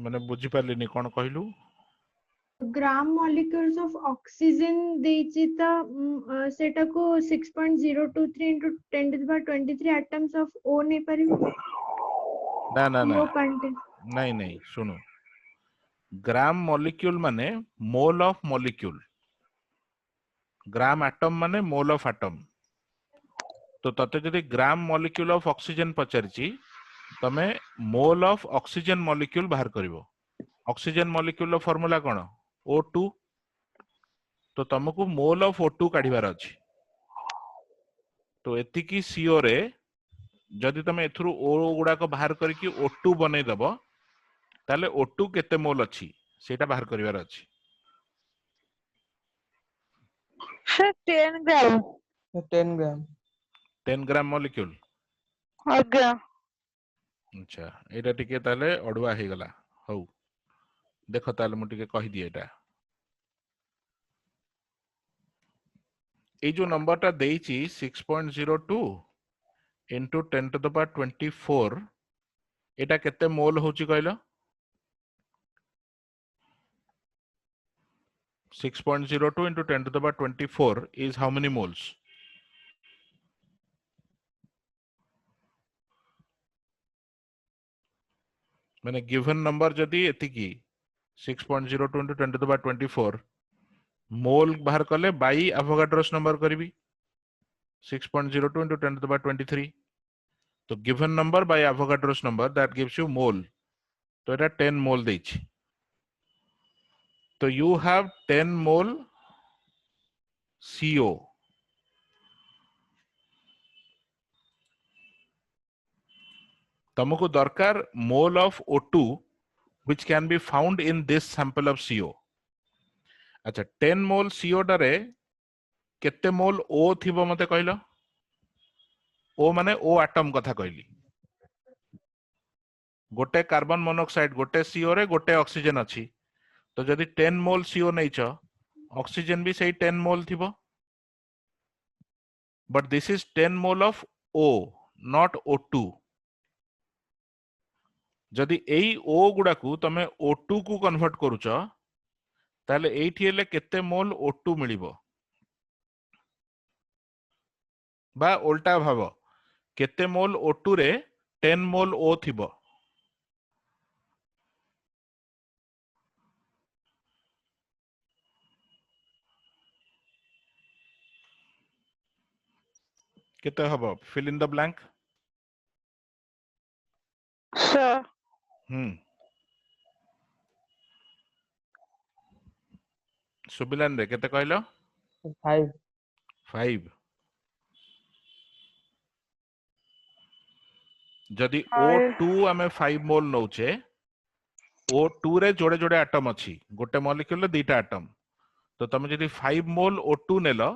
माने बुझी पारलिनी कोन कहलु ग्राम molecules of oxygen ଦେଇଛି ତ ସେଟାକୁ 6.023 into 10 to the power 23 atoms of O ନେଇ ପାରିବ ना ना ना CO content नहीं नहीं सुनो ग्राम मॉलिक्यूल माने मोल ऑफ मॉलिक्यूल ग्राम एटम माने मोल ऑफ एटम तो तते जदि ग्राम मॉलिक्यूल ऑफ ऑक्सीजन पचारछि तमे मोल ऑफ ऑक्सीजन मॉलिक्यूल बाहर करिवो ऑक्सीजन मॉलिक्यूल रो फार्मूला कोन O2 तो तुमको मोल ऑफ O2 काढिबार अछि तो एतिकी CO रे जदि तमे एथुरु O गुडा को बाहर करके O2 बनै दबो ताले O2 केते मोल अछि सेटा बाहर करिवार अछि सर 10 ग्राम 10 ग्राम 10 ग्राम मॉलिक्यूल आज्ञा अच्छा एटा टिके ताले अडुआ हे गला हौ देखो ताले मु टिके कहि दिए एटा ए जो नंबर टा देइची 6.02 into 10 to the power 24 एटा केते मोल होची कहलो 6.02 into 10 to the power 24 is how many moles माने गिवन नंबर जदी एतिकी 6.02 into 10 to the power 24 मोल बाहर कले बाई एवोगाड्रोस नंबर करबी 6.02 into 10 to the power 23 तो given number by Avogadro's number that gives you mole तो एटा 10 मोल देछि तो you have 10 mole CO तुमको दरकार mole of O2 which can be found in this sample of CO अच्छा 10 मोल CO डरे केते मोल O थिबो मते कहलो ओ माने ओ एटम कथा कहली गोटे कार्बन मोनोक्साइड गोटे सीओ रे गोटे ऑक्सीजन अछि तो जदि 10 मोल सीओ नैच ऑक्सीजन भी सही 10 मोल थिबो but this is 10 mole of O not O2 जदि एई ओ गुडा को तमे O2 को कन्वर्ट करूच ताले एठी हेले केते मोल O2 मिलिबो बा उल्टा भाव केते मोल O2 रे 10 मोल O थिबो केते हबो fill in the blank Sir, सुबिलान रे केते कहलो 5 5 जदि Five. O2 आमे 5 मोल नौचे O2 रे जोड़े जोड़े एटम अछि गोटे मॉलिक्यूल रे दीटा एटम तो तमे जदि 5 मोल O2 नेलो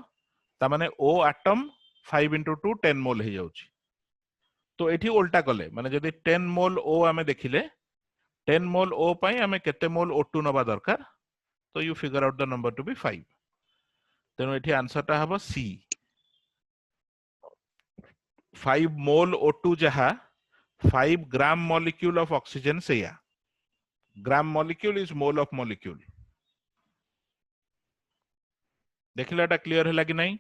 ता माने O एटम 5 into 2 10 मोल हे जाउछि तो एठी उल्टा कले माने जदि 10 मोल O आमे देखिले 10 मोल O पई आमे केते मोल O2 नबा दरकार तो you figure out the number to be 5 तेनो एठी आंसर ता हबो C 5 मोल O2 जहा 5 ग्राम मॉलिक्यूल ऑफ ऑक्सीजन सेया gram molecule is mole of molecule देखिला एटा क्लियर हैला कि नहीं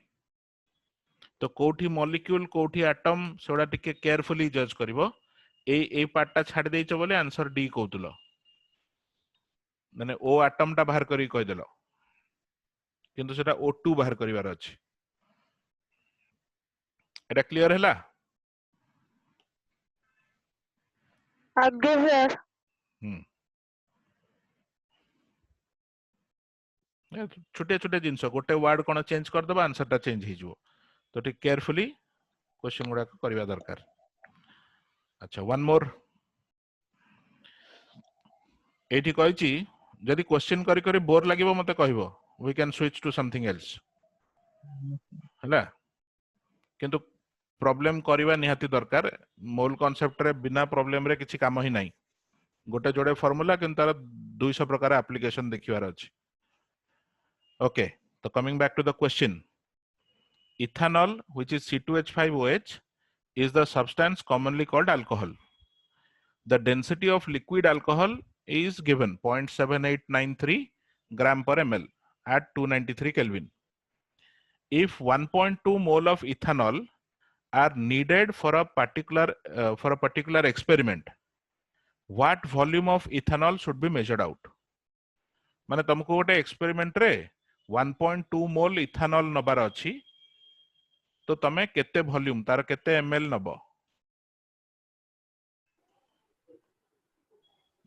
तो कोठी मॉलिक्यूल कोठी एटम सोडा टिके केयरफुली जज करिवो ए पार्टटा छाड़ देइछ बोले आंसर डी कहतुलो माने ओ एटम टा बाहर करी कहि देलो किंतु सेटा O2 बाहर करिवार अछि एटा क्लियर हैला Again, sir. छोटे छोटे जिंस गोटे वर्ड कोन चेंज कर दबा आंसर टा चेंज हिजो तो ठीक केयरफुली क्वेश्चन गुडा करबा दरकार अच्छा वन मोर एठी कहिची जदि क्वेश्चन करी करी बोर लागिवो मते कहबो we can switch to something else हला किंतु प्रॉब्लम करबा निहाती दरकार मोल कांसेप्ट रे बिना प्रॉब्लम रे किछि काम ही नाही गोटे जोड़े फार्मूला किंतु तार 200 प्रकार एप्लीकेशन देखिवार अछि ओके तो coming back to the question ethanol which is C2H5OH is the substance commonly called alcohol the density of liquid alcohol is given 0.7893 gram per ml at 293 Kelvin if 1.2 mole of ethanol are needed for a particular experiment what volume of ethanol should be measured out माने तुमको गोटे experiment रे 1.2 मोल ethanol नबार अछि तो तमे केते volume तार केते एमएल नबो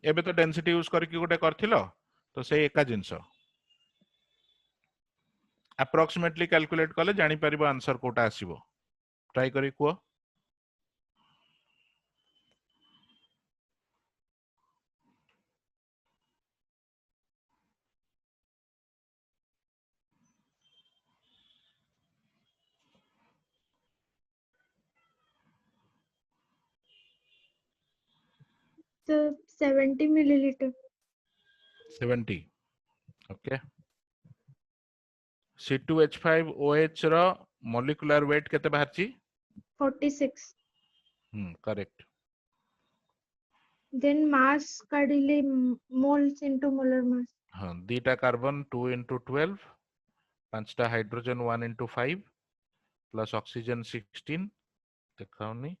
एबे तो डेंसिटी यूज करके गोटे करथिलो तो से एका जिंस अप्रोक्सीमेटली कैलकुलेट कले जानि परिबो आंसर कोटा आसीबो ट्राई करी को So 70 milliliter. 70 ओके C2H5OH रो मॉलिक्यूलर वेट केते बाहरची 46. Correct Then mass kadile moles into molar mass. हां दीटा कार्बन 2 into 12 पांचटा हाइड्रोजन 1 into 5 प्लस ऑक्सीजन 16 देखाउनी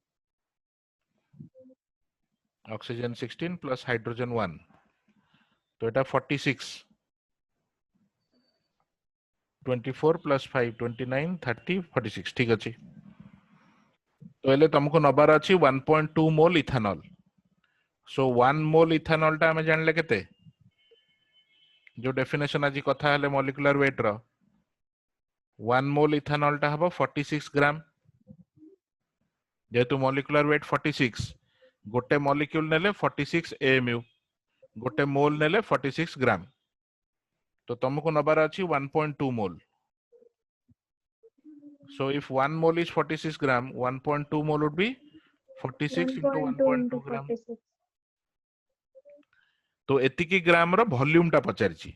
ऑक्सीजन 16 प्लस हाइड्रोजन 1 तो एटा 46 24 प्लस 5 29 30 46 ठीक अछि तो एले तुमको नंबर अछि 1.2 मोल इथानॉल सो 1 मोल इथानॉल टा हमें जानले केते जो डेफिनेशन आज कथा हले मॉलिक्यूलर वेट रो 1 मोल इथानॉल टा हबो 46 ग्राम जेतु मॉलिक्यूलर वेट 46 गोटे मॉलिक्यूल नेले 46 AMU गोटे मोल नेले 46 ग्राम तो तुमको नंबर अछि 1.2 मोल So if 1 mole is 46 gram, 1.2 mole would be 46 into 1.2 into 1.2 gram. 46. तो एतिकी ग्राम रो वॉल्यूम टा पचारिछि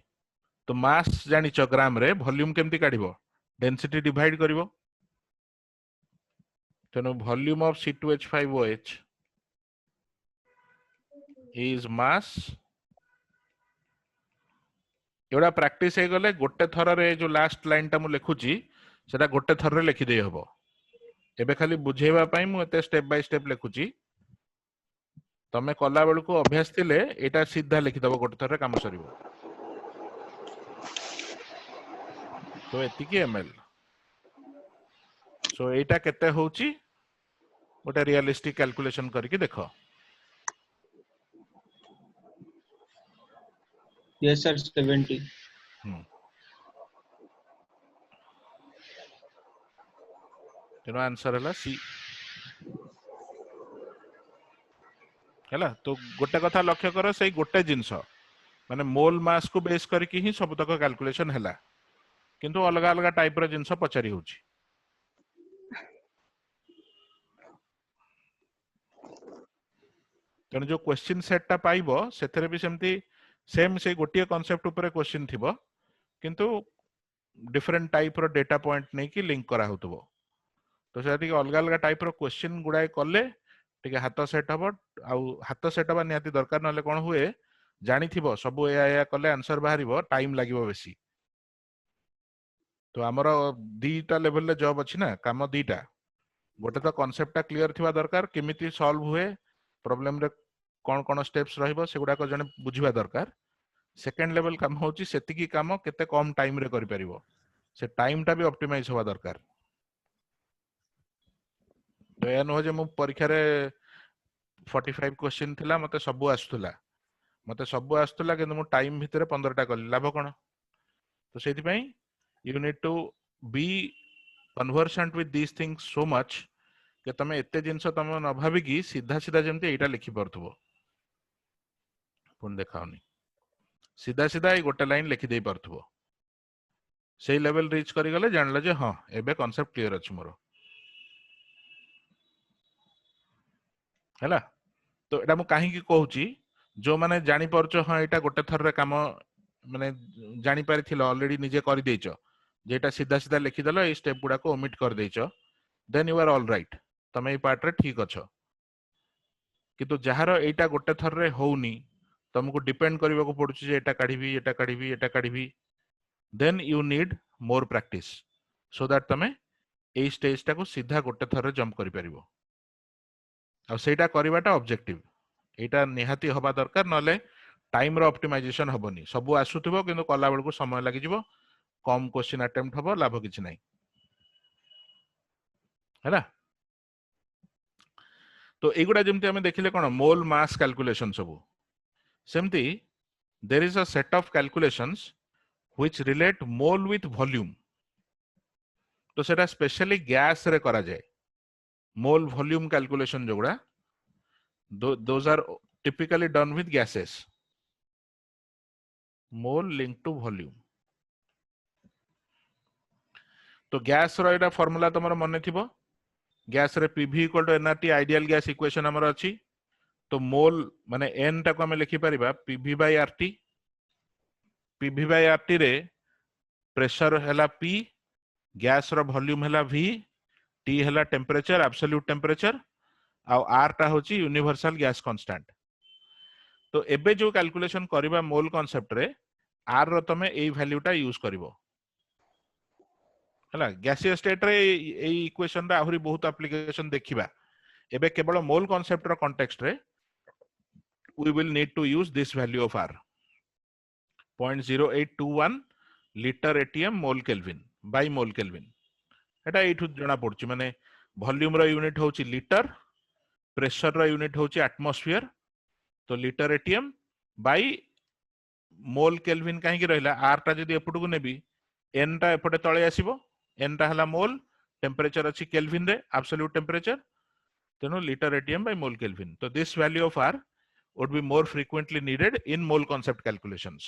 तो मास जानिछ ग्राम रे वॉल्यूम केमती काढिबो डेंसिटी डिवाइड करिवो तेनो volume of C2H5OH is mass एवडा प्रैक्टिस हे गले गोटे थर रे जो लास्ट लाइन टा मु लिखुची सेटा गोटे थर रे लिखि देई हबो एबे खाली बुझेबा पई मु एते स्टेप बाय स्टेप लिखुची तमे कला बेल को अभ्यास थिले एटा सीधा लिखि दबो गोटे थर रे काम सरिबो तो एतिकी ml सो एटा केते होउची गोटे रियलिस्टिक कैलकुलेशन करके देखो Yes, sir. 70. तेनो आंसर हला सी हला तो गोटे कथा लक्ष्य करो सही गोटे जिंस माने मोल मास को बेस करके ही सब तक कैलकुलेशन हला किंतु अलग अलग टाइप रो जिंस पचारी होची तेनो जो क्वेश्चन सेट टा पाइबो सेथरे भी सेमती सेम से गोटे कांसेप्ट ऊपर क्वेश्चन थिबो किंतु डिफरेंट टाइप रो डेटा पॉइंट नै कि लिंक करा होतबो तो सेठी अलग अलग टाइप रो क्वेश्चन गुडाय करले टिके हाथ सेट हबो आ हाथ सेट हबा नियाती दरकार नले कोन हुए जानि थिबो सब एया कले आंसर बाहरिबो टाइम लागिबो बेसी तो हमर दीटा लेवल ले जॉब अछि ना काम दीटा गोटे तो कांसेप्ट क्लियर थिबा दरकार केमिति सॉल्व हुए प्रॉब्लम रे कौन कौन स्टेप्स रहिबो सेगुडा को जने बुझिबा दरकार सेकंड लेवल काम होची सेतिकी काम केते कम टाइम रे करि परिबो से टाइम टा भी ऑप्टिमाइज होबा दरकार तो या न हो जे मु परीक्षा रे 45 क्वेश्चन थिला मते सब आस्तुला किंतु मु टाइम भितरे 15 टा कली लाभ कोन तो सेति पई you need to be conversant with these things so much के तमे एते जिंस तमे न भाबी की सीधा सीधा जेमते एटा लिखि परथबो पुन देखाउनी सीधा सीधा ए गोटे लाइन लिखि देई परथबो सेही लेवल रीच करि गले जानले जे हां एबे कांसेप्ट क्लियर अछि मोर हैला तो एटा मु काहे की कहूची जो माने जानि परचो हां एटा गोटे थर रे काम माने जानि पारिथिलो ऑलरेडी निजे करि देइचो जेटा सीधा सीधा लिखि देलो ए स्टेप गुडा को ओमिट कर देइचो then you are all right तमे ए पार्ट रे ठीक अछो किंतु जहार एटा गोटे थर रे होउनी तुमको डिपेंड करबा को पड़ुची जे एटा काढीबी then you need more practice so that तमे ए स्टेज टा को सीधा गोटे थर रे जंप करि परिबो आ सेटा करबाटा ऑब्जेक्टिव एटा निहाती होबा दरकार नले टाइम रो ऑप्टिमाइजेशन होबनी सब आसुथिबो किंतु कला बेल को समय लागि जिवो कम क्वेश्चन अटेम्प्ट होबो लाभ किछ नै हैला तो एगुडा जेमति हमें देखिले कोन मोल मास कैलकुलेशन सब सेमती there is a set of calculations which relate mole with volume तो सेटा स्पेशली गैस रे करा जाय मोल वॉल्यूम कैलकुलेशन जोगुडा those are typically done with gases mole link to volume तो गैस रो एटा फार्मूला तमर मने थिबो गैस रे PV equal to nRT ideal gas equation हमर अछि तो मोल माने n टा को हम लिखि परिबा PV बाय RT रे प्रेशर हला P गैस रो वॉल्यूम हला V T हला टेम्परेचर एब्सोल्यूट टेम्परेचर आ R टा होची यूनिवर्सल गैस कांस्टेंट तो एबे जो कैलकुलेशन करबा मोल कांसेप्ट रे R रो तमे एई वैल्यू टा यूज करबो हला गैसीय स्टेट रे एई इक्वेशन रा आहुरी बहुत एप्लीकेशन देखिबा एबे केवल मोल कांसेप्ट रो कॉन्टेक्स्ट रे we will need to use this value of R 0.0821 liter ATM mole Kelvin by mole Kelvin एटा एठु जणा पड़छि माने वॉल्यूम रो यूनिट होछि लीटर प्रेशर रो यूनिट होछि एटमॉस्फेयर तो litre atm by mole kelvin काहे कि रहला आर टा जदी एपटु को नेबी एन टा एपटे तळे आसीबो एन टा हला मोल टेम्परेचर अछि केल्विन रे एब्सोल्यूट टेम्परेचर तेनो litre atm by mole Kelvin तो this value of R would be more frequently needed in mole concept calculations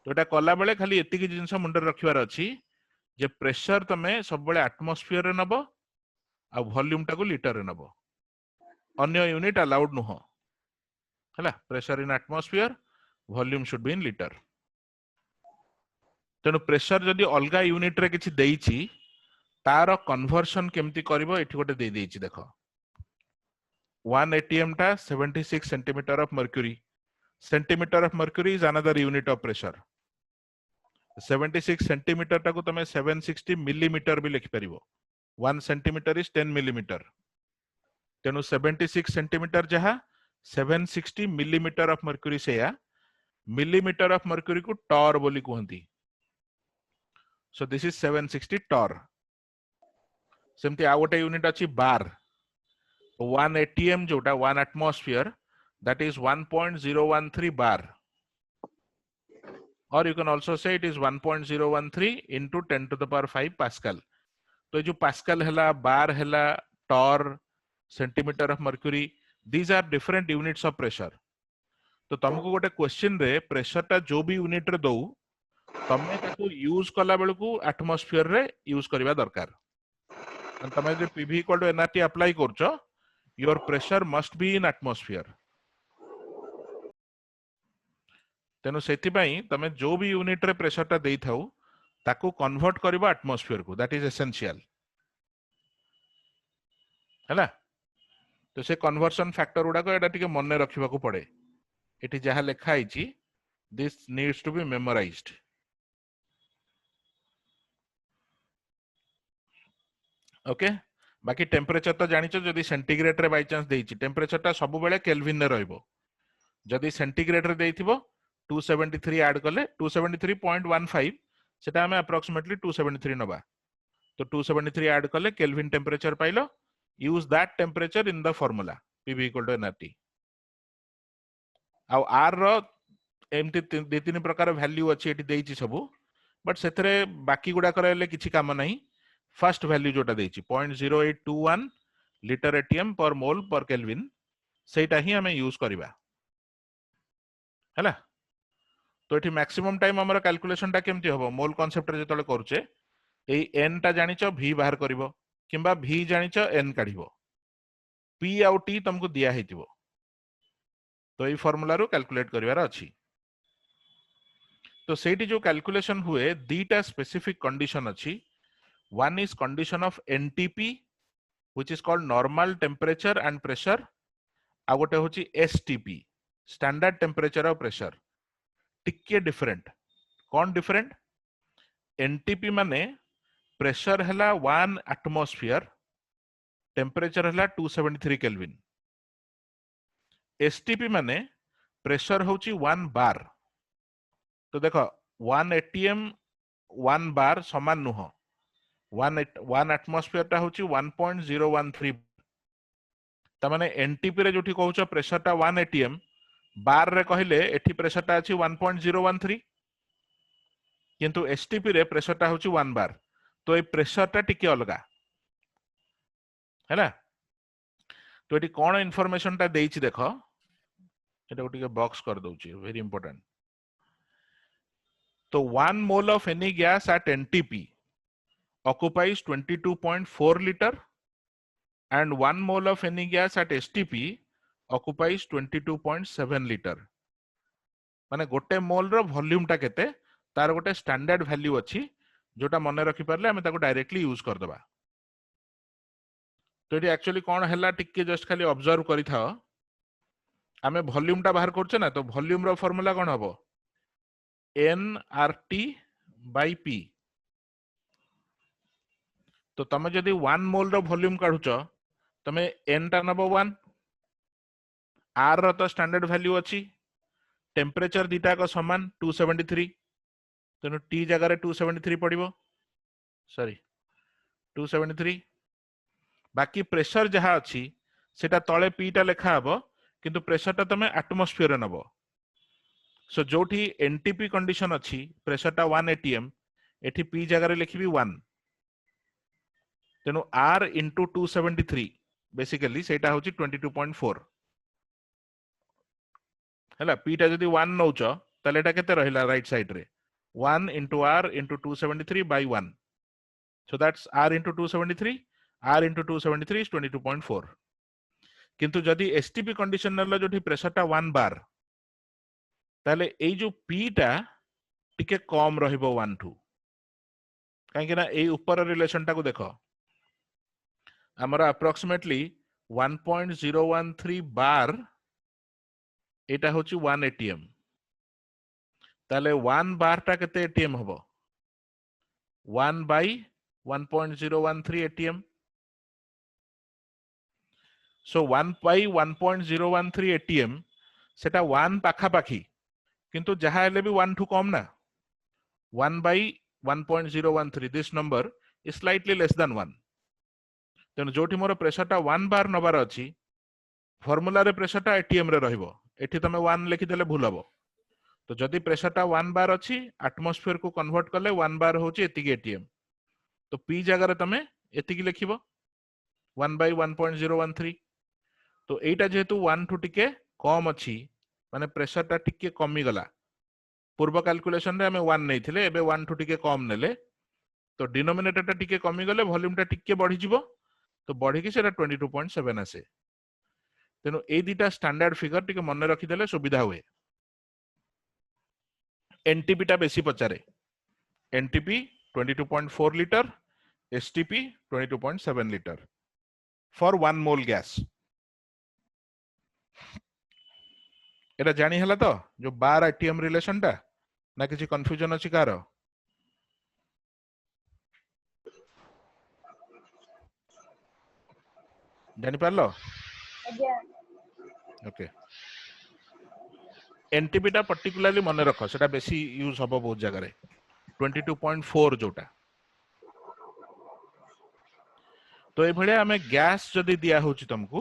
तो एटा कला बेले खाली एतिकी जिंस मुंडर रखिवार अछि जे प्रेशर तमे सब बळे एटमॉस्फियर रे नबो आ वॉल्यूम टाको लीटर रे नबो अन्य यूनिट अलाउड नुह हला pressure in atmosphere volume should be in litre तेणु प्रेशर जदि अलगा यूनिट रे किछि देइछि तार कन्वर्सन केमती करिवो एठी गोटे दे देइछि देखो 1 atm टा 76 centimetre of mercury centimetre of mercury is another unit of pressure 76 centimetre टाको तमे 760 मिलीमीटर भी लिखि परिवो 1 सेंटीमीटर इज 10 मिलीमीटर तेणु 76 सेंटीमीटर जहा 760 मिलीमीटर ऑफ मर्क्यूरी सेया मिलीमीटर ऑफ मर्क्यूरी को टॉर बोली कहंती सो दिस इज 760 टॉर सेमती आ गोटे यूनिट अछि बार 1 atm जोटा 1 atmosphere that is 1.013 bar or you can also say it is 1.013 into 10 to the power 5 pascal तो जो pascal हला bar हला torr centimeter of mercury these are different units of pressure तो तुमको गोटे क्वेश्चन रे प्रेशर टा जो भी यूनिट रे दउ तमे ताको यूज कला बेल को एटमॉस्फियर रे यूज करबा दरकार तमे जे pv equal to nrt apply करछो your pressure must be in atmosphere तेनु सेति पई तमे जो भी यूनिट रे प्रेशर टा देई थाउ ताको कन्वर्ट करबा एटमॉस्फियर को दैट इज एसेंशियल हैला तो से कन्वर्सन फैक्टर उडा को एटा टिके मन रखिबा को पड़े एठी जहा लेखा आइची this needs to be memorised okay बाकी टेम्परेचर तो जानिचो जदी सेंटीग्रेड रे बाय चांस देइची टेम्परेचर टा सब बेले केल्विन रे रहइबो जदी सेंटीग्रेड रे देइथिबो 273 ऐड कले 273.15 सेटा हमें अप्रोक्सीमेटली 273 नबा तो 273 ऐड कले केल्विन टेम्परेचर पाइलो use that temperature in the formula pv equal to nrt आ r रो एमती दे तीन प्रकार वैल्यू अछि एटी देइची सबु बट सेथरे बाकी गुडा करले किछि काम नाही फर्स्ट वैल्यू जोटा देइची 0.0821 लीटर एटीएम पर मोल पर केल्विन सेटा ही हमें यूज करिबा हैला तो एठी मैक्सिमम टाइम हमर कैलकुलेशन टा केमती होबो मोल कांसेप्ट रे जतले करूचे एई n टा जानिचो v बाहर करिवो किंबा v जानिचो n काढिवो p आउ t तुमको दिया हेतिवो तो एई फार्मूला रो कैलकुलेट करिवार अछि तो सेठी जो कैलकुलेशन हुए दीटा स्पेसिफिक कंडीशन अछि one is condition of ntp which is called normal temperature and pressure आ गोटे होची stp standard temperature और pressure टिके डिफरेंट कौन डिफरेंट ntp माने प्रेशर हला 1 एटमॉस्फियर टेम्परेचर हला 273 केल्विन stp माने प्रेशर होची 1 बार तो देखो 1 atm 1 बार समान नुह 1 एटमॉस्फियर टा होची 1.013 त माने एनटीपी रे जोठी कहउछ प्रेशर टा 1 atm बार रे कहिले एठी प्रेशर टा अछि 1.013 किंतु एसटीपी रे प्रेशर टा होची 1 बार तो ए प्रेशर टा टिके अलगा हैला तो एठी कोन इंफॉर्मेशन टा देइछि देखो एटा को टिके बॉक्स कर दउछि वेरी इंपोर्टेंट तो 1 mole of any gas at NTP occupies 22.4 liter and 1 mole of any gas at STP occupies 22.7 liter माने गोटे मोल रो वॉल्यूम टा केते तार गोटे स्टैंडर्ड वैल्यू अछि जोटा मने रखि परले हमें ताको डायरेक्टली यूज कर दबा तो एटी एक्चुअली कोन हैला टिके जस्ट खाली ऑब्जर्व करि थाओ हमें वॉल्यूम टा बाहर करछे ना तो वॉल्यूम रो फार्मूला कोन हबो nRT by p तो तमे जदि 1 मोल रो वॉल्यूम काढुचो तमे n टा नबो 1 r रो तो स्टैंडर्ड वैल्यू अछि टेम्परेचर दीटा को समान 273 तनो t जगह रे 273 पड़िबो सॉरी 273 बाकी प्रेशर जहा अछि सेटा तळे p टा लेखा हबो किंतु प्रेशर टा तमे एटमॉस्फियर रे नबो सो जोठी एनटीपी कंडीशन अछि प्रेशर टा 1 atm एठी p जगह रे लिखिबी 1 तेनु r into 273 बेसिकली सेटा होची 22.4 हैला p टा जदी 1 नउचो तले एटा केते रहिला राइट साइड रे 1 into r into 273 by 1 So that's R into 273. R into 273 is 22.4. किंतु जदि STP कंडीशन नलो जोठी प्रेशर टा 1 बार ताले एई जो P टा टिके कम रहिबो 1 टू काहे ना एई ऊपर रिलेशन टा को देखो हमरा अप्रोक्सीमेटली 1.013 बार एटा होची 1 ATM ताले 1 बार टा केते ATM हबो 1 by 1.013 ATM. So 1 by 1.013 ATM सेटा 1 पाखा पाखी किंतु जहा हेले भी 1 टू कम ना 1 by 1.013 this number is slightly less than 1. तेनु जोठी मोर प्रेशर टा 1 बार नबार अछि फार्मूला रे प्रेशर टा ATM रे रहिबो एठी तमे 1 लिखि देले भूल हबो तो जदि प्रेशर टा 1 बार अछि एटमॉस्फेयर को कन्वर्ट करले 1 बार होची एतिकी ATM तो P जगह रे तमे एतिकी लिखिबो 1 by 1.013 तो एटा जेहेतु 1 टू टिके कम अछि माने प्रेशर टा टिके कमी गला पूर्व कैलकुलेशन रे हमें 1 नै थिले एबे 1 टू टिके कम नेले तो डिनोमिनेटर टा टिके कमी गले वॉल्यूम टा टिके बढ़ी जिवो तो बढ़ी कि सेटा 22.7 आसे तेनु ए दिटा स्टैंडर्ड फिगर टिके मन रखि देले सुविधा हुए एनटीपी टा बेसी पचारे NTP 22.4 litre STP 22.7 litre for 1 mole gas एटा जानी हला तो जो बार एटीएम रिलेशन टा ना किसी कंफ्यूजन अछि कार जानी पारलो ଆଜ୍ଞା ओके एनटीपी टा पर्टिकुलरली मन रख सेटा बेसी यूज हबो बहुत जगह रे 22.4 जोटा तो ए भले हमें गैस जदी दिया होची तुमको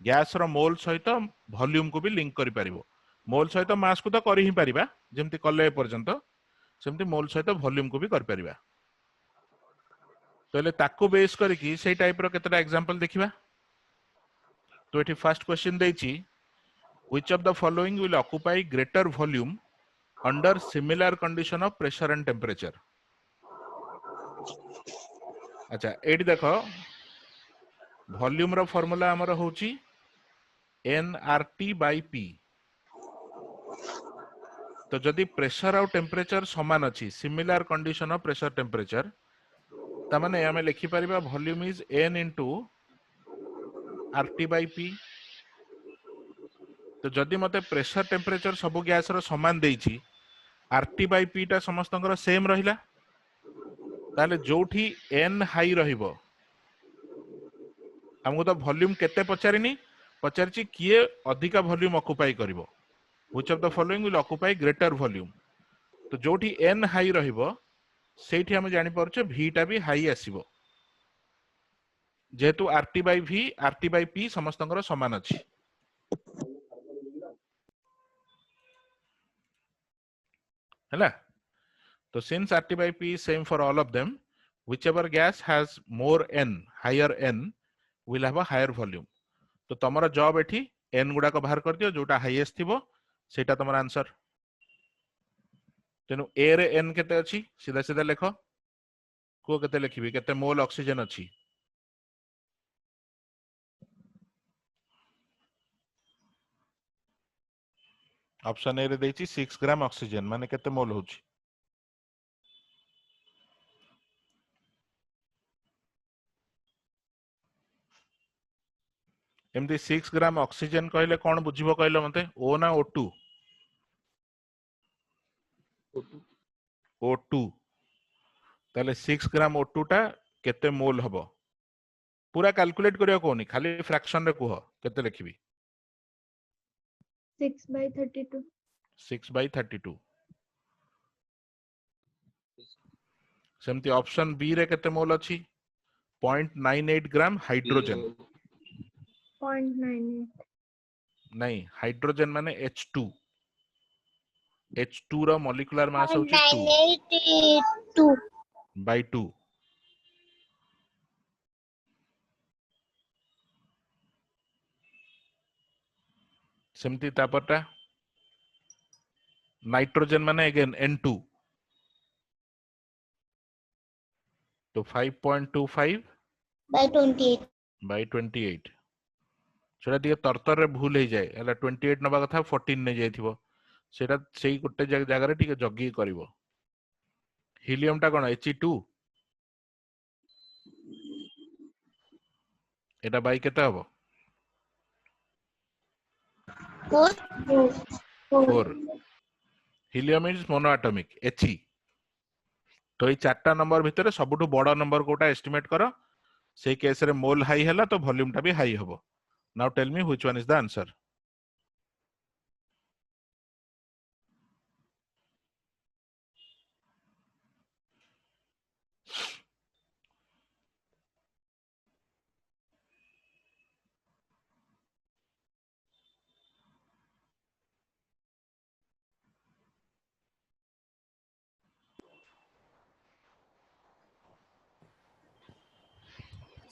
गैस रो मोल सहित वॉल्यूम को भी लिंक करि परिबो मोल सहित मास को तो करि ही परिबा जेमति कले पर्यंत सेमति मोल सहित वॉल्यूम को भी कर परिबा तो ले ताको बेस करके सेई टाइप रो केतटा एग्जांपल देखिबा तो एठी फर्स्ट क्वेश्चन देछि which of the following will occupy greater volume under similar condition of pressure and temperature अच्छा एठी देखो वॉल्यूम रो फार्मूला हमर होची nRT by P तो जदि प्रेशर और टेम्परेचर समान अछि similar condition of pressure temperature त माने हमें लिखि परिबा volume is n into RT by P तो जदि मते प्रेशर टेम्परेचर सब गैस रो समान देइछि RT by P टा समस्तंकर सेम रहिला ताले जोठी n हाई रहिबो हमको तो वॉल्यूम केते पचारिनी पचारछि किए अधिका वॉल्यूम ऑक्युपाई करिवो which of the following will occupy greater volume तो जोठी n हाई रहिबो सेठी हम जानि परछे v टा भी हाई आसीबो जेहेतु RT by V RT by P समस्तंकर समान अछि हैला तो since RT by P is same for all of them whichever gas has more n higher n will have a higher volume तो तमरा जॉब एठी n गुडा को बाहर कर दियो जोटा हाईएस्ट थिबो सेटा तमर आंसर तेनु a रे n केते अछि सीधा सीधा लेखो को केते लिखिबी केते मोल ऑक्सीजन अछि ऑप्शन ए रे देछि 6 ग्राम ऑक्सीजन माने केते मोल होछि एमदी 6 ग्राम ऑक्सीजन कहले कोन बुझिबो कहले मते ओ ना O2 O2 ताले 6 ग्राम O2 टा केते मोल हबो पूरा कैलकुलेट करियो कोनी खाली फ्रैक्शन रे कुह केते लिखिबी 6 by 32 6 by 32 सेमती ऑप्शन बी रे केते मोल अछि 0.98 ग्राम हाइड्रोजन 0.98 नहीं हाइड्रोजन माने H2 H2 रो मॉलिक्यूलर मास होछि 2 982 by 2 सेमती तापरटा नाइट्रोजन माने अगेन N2 तो 5.25 by 28. by 28 सेटा टिके तरतर रे भूल हे जाए हला 28 नबा कथा 14 ने जाइथिबो सेटा सेही गोटे जगह रे टिके जगी करिवो हीलियम टा कोन He2 एटा बाई केते हबो 4 हीलियम इज मोनोएटॉमिक He तो ये चारटा नंबर भितर सबुठु बड़ नंबर कोटा एस्टिमेट करो से केस रे मोल हाई हला तो वॉल्यूम टा भी हाई हबो now tell me which one is the answer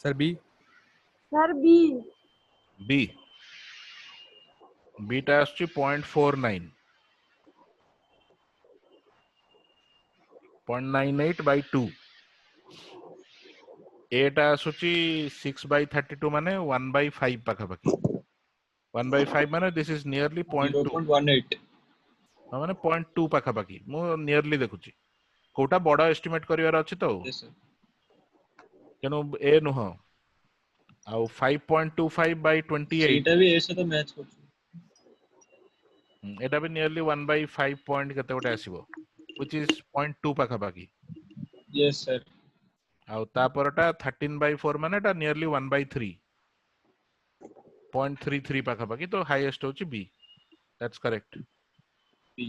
Sir, B. Sir, B. B बीटा आछी 0.49 0.98 by 2 एटा आछुची 6/32 माने 1/5 पाखा पाखी 1/5 माने दिस इज नियरली 0.2 0.18 माने 0.2 पाखा पाखी मु नियरली देखुची कोटा बड़ा एस्टिमेट करिवार अछि तो yes sir केनु ए नुह आउ 5.25 by 28 ସେଇଟା ବି ଏ ସହିତ ମ୍ୟାଚ୍ କରୁଛି एटा भी नियरली 1/5 पॉइंट केते गोटे आसीबो व्हिच इज 0.2 पाखा पाखी yes sir आउ तापरटा 13/4 माने एटा नियरली 1/3 0.33 पाखा पाखी तो हाईएस्ट होची बी दैट्स करेक्ट B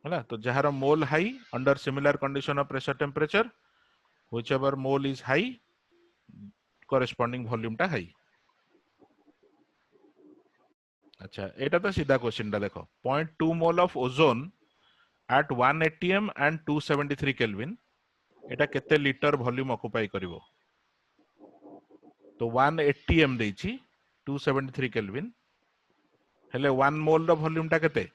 होला तो जहार mole high under similar condition of pressure temperature whichever mole is high corresponding volume टा हाई अच्छा एटा तो सीधा क्वेश्चन टा देखो 0.2 mole of ozone at 1 atm and 273 kelvin एटा केते लीटर वॉल्यूम ऑक्युपाई करिवो तो 1 atm देछि 273 केल्विन हेले 1 मोल रो वॉल्यूम टा केते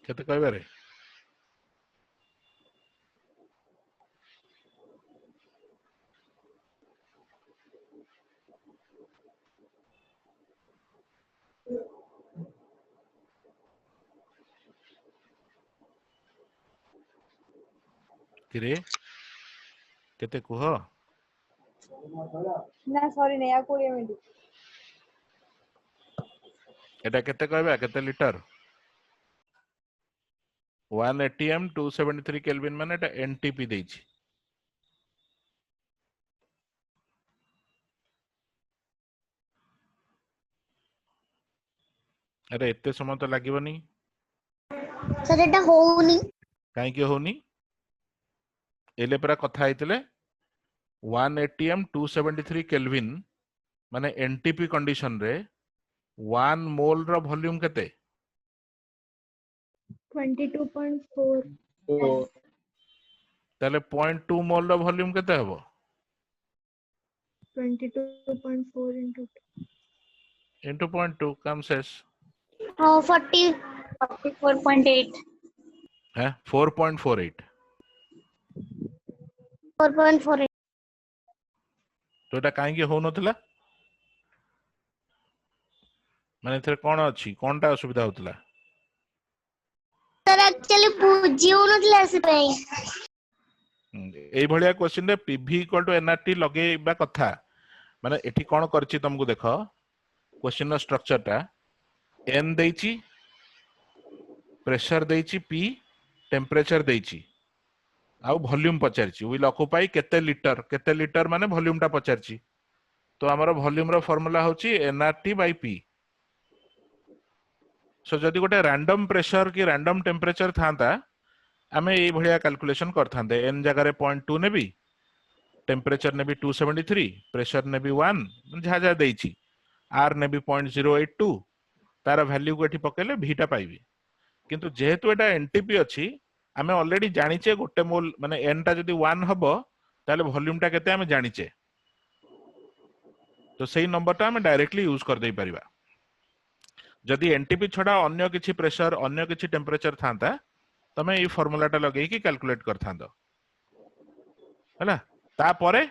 केते कहबे रे किरे केते कुह ना सॉरी नहीं या 20 मिनिट एटा केते कहबे केते लीटर 1 atm 273 केल्विन माने एटा एनटीपी देछि अरे एते समय तो लागिवनी सर एटा होउनी काहे के होनी एले परा कथा आइतले 1 atm 273 केल्विन माने एनटीपी कंडीशन रे 1 मोल रो वॉल्यूम केते 22.4 4 ताले 0.2 मोल रो वॉल्यूम केते हबो 22.4 into into 0.2 कम शेष 44.8 है 4.48 4.48 तो एटा काहे के हो नथला माने एथरे कोन अछि कोनटा असुविधा होतला सर एक्चुअली बुझी होनथला से पई एई भलिया क्वेश्चन रे पीवी इक्वल टू एनआरटी लगेबा कथा माने एठी कोन करछि तुमको देखो क्वेश्चन रो स्ट्रक्चर टा एन देछि प्रेशर देछि पी टेम्परेचर देछि आउ वॉल्यूम पचारछि विल ऑक्युपाई केते लीटर माने वॉल्यूम टा पचारछि तो हमर वॉल्यूम रो फार्मूला होछि एनआरटी बाय पी सो जदि गोटे रैंडम प्रेशर की रैंडम टेम्परेचर थांता आमे एई भलिया कैलकुलेशन करथांते एन जगह रे 0.2 नेबी टेम्परेचर नेबी 273 प्रेशर नेबी 1 जहा जहा देछि आर नेबी 0.082 तार वैल्यू को एठी पकेले भीटा पाइबी किंतु जेहेतु एटा एनटीपी अछि आमे ऑलरेडी जानिचे गोटे मोल माने एन टा जदी 1 हबो ताले वॉल्यूम टा केते आमे जानिचे तो सेही नंबर टा आमे डायरेक्टली यूज कर देई परिबा जदी एनटीपी छडा अन्य किछि प्रेशर अन्य किछि टेम्परेचर थांता तमे ई फार्मूला टा लगेई कि कैलकुलेट करथांदो हला तापरे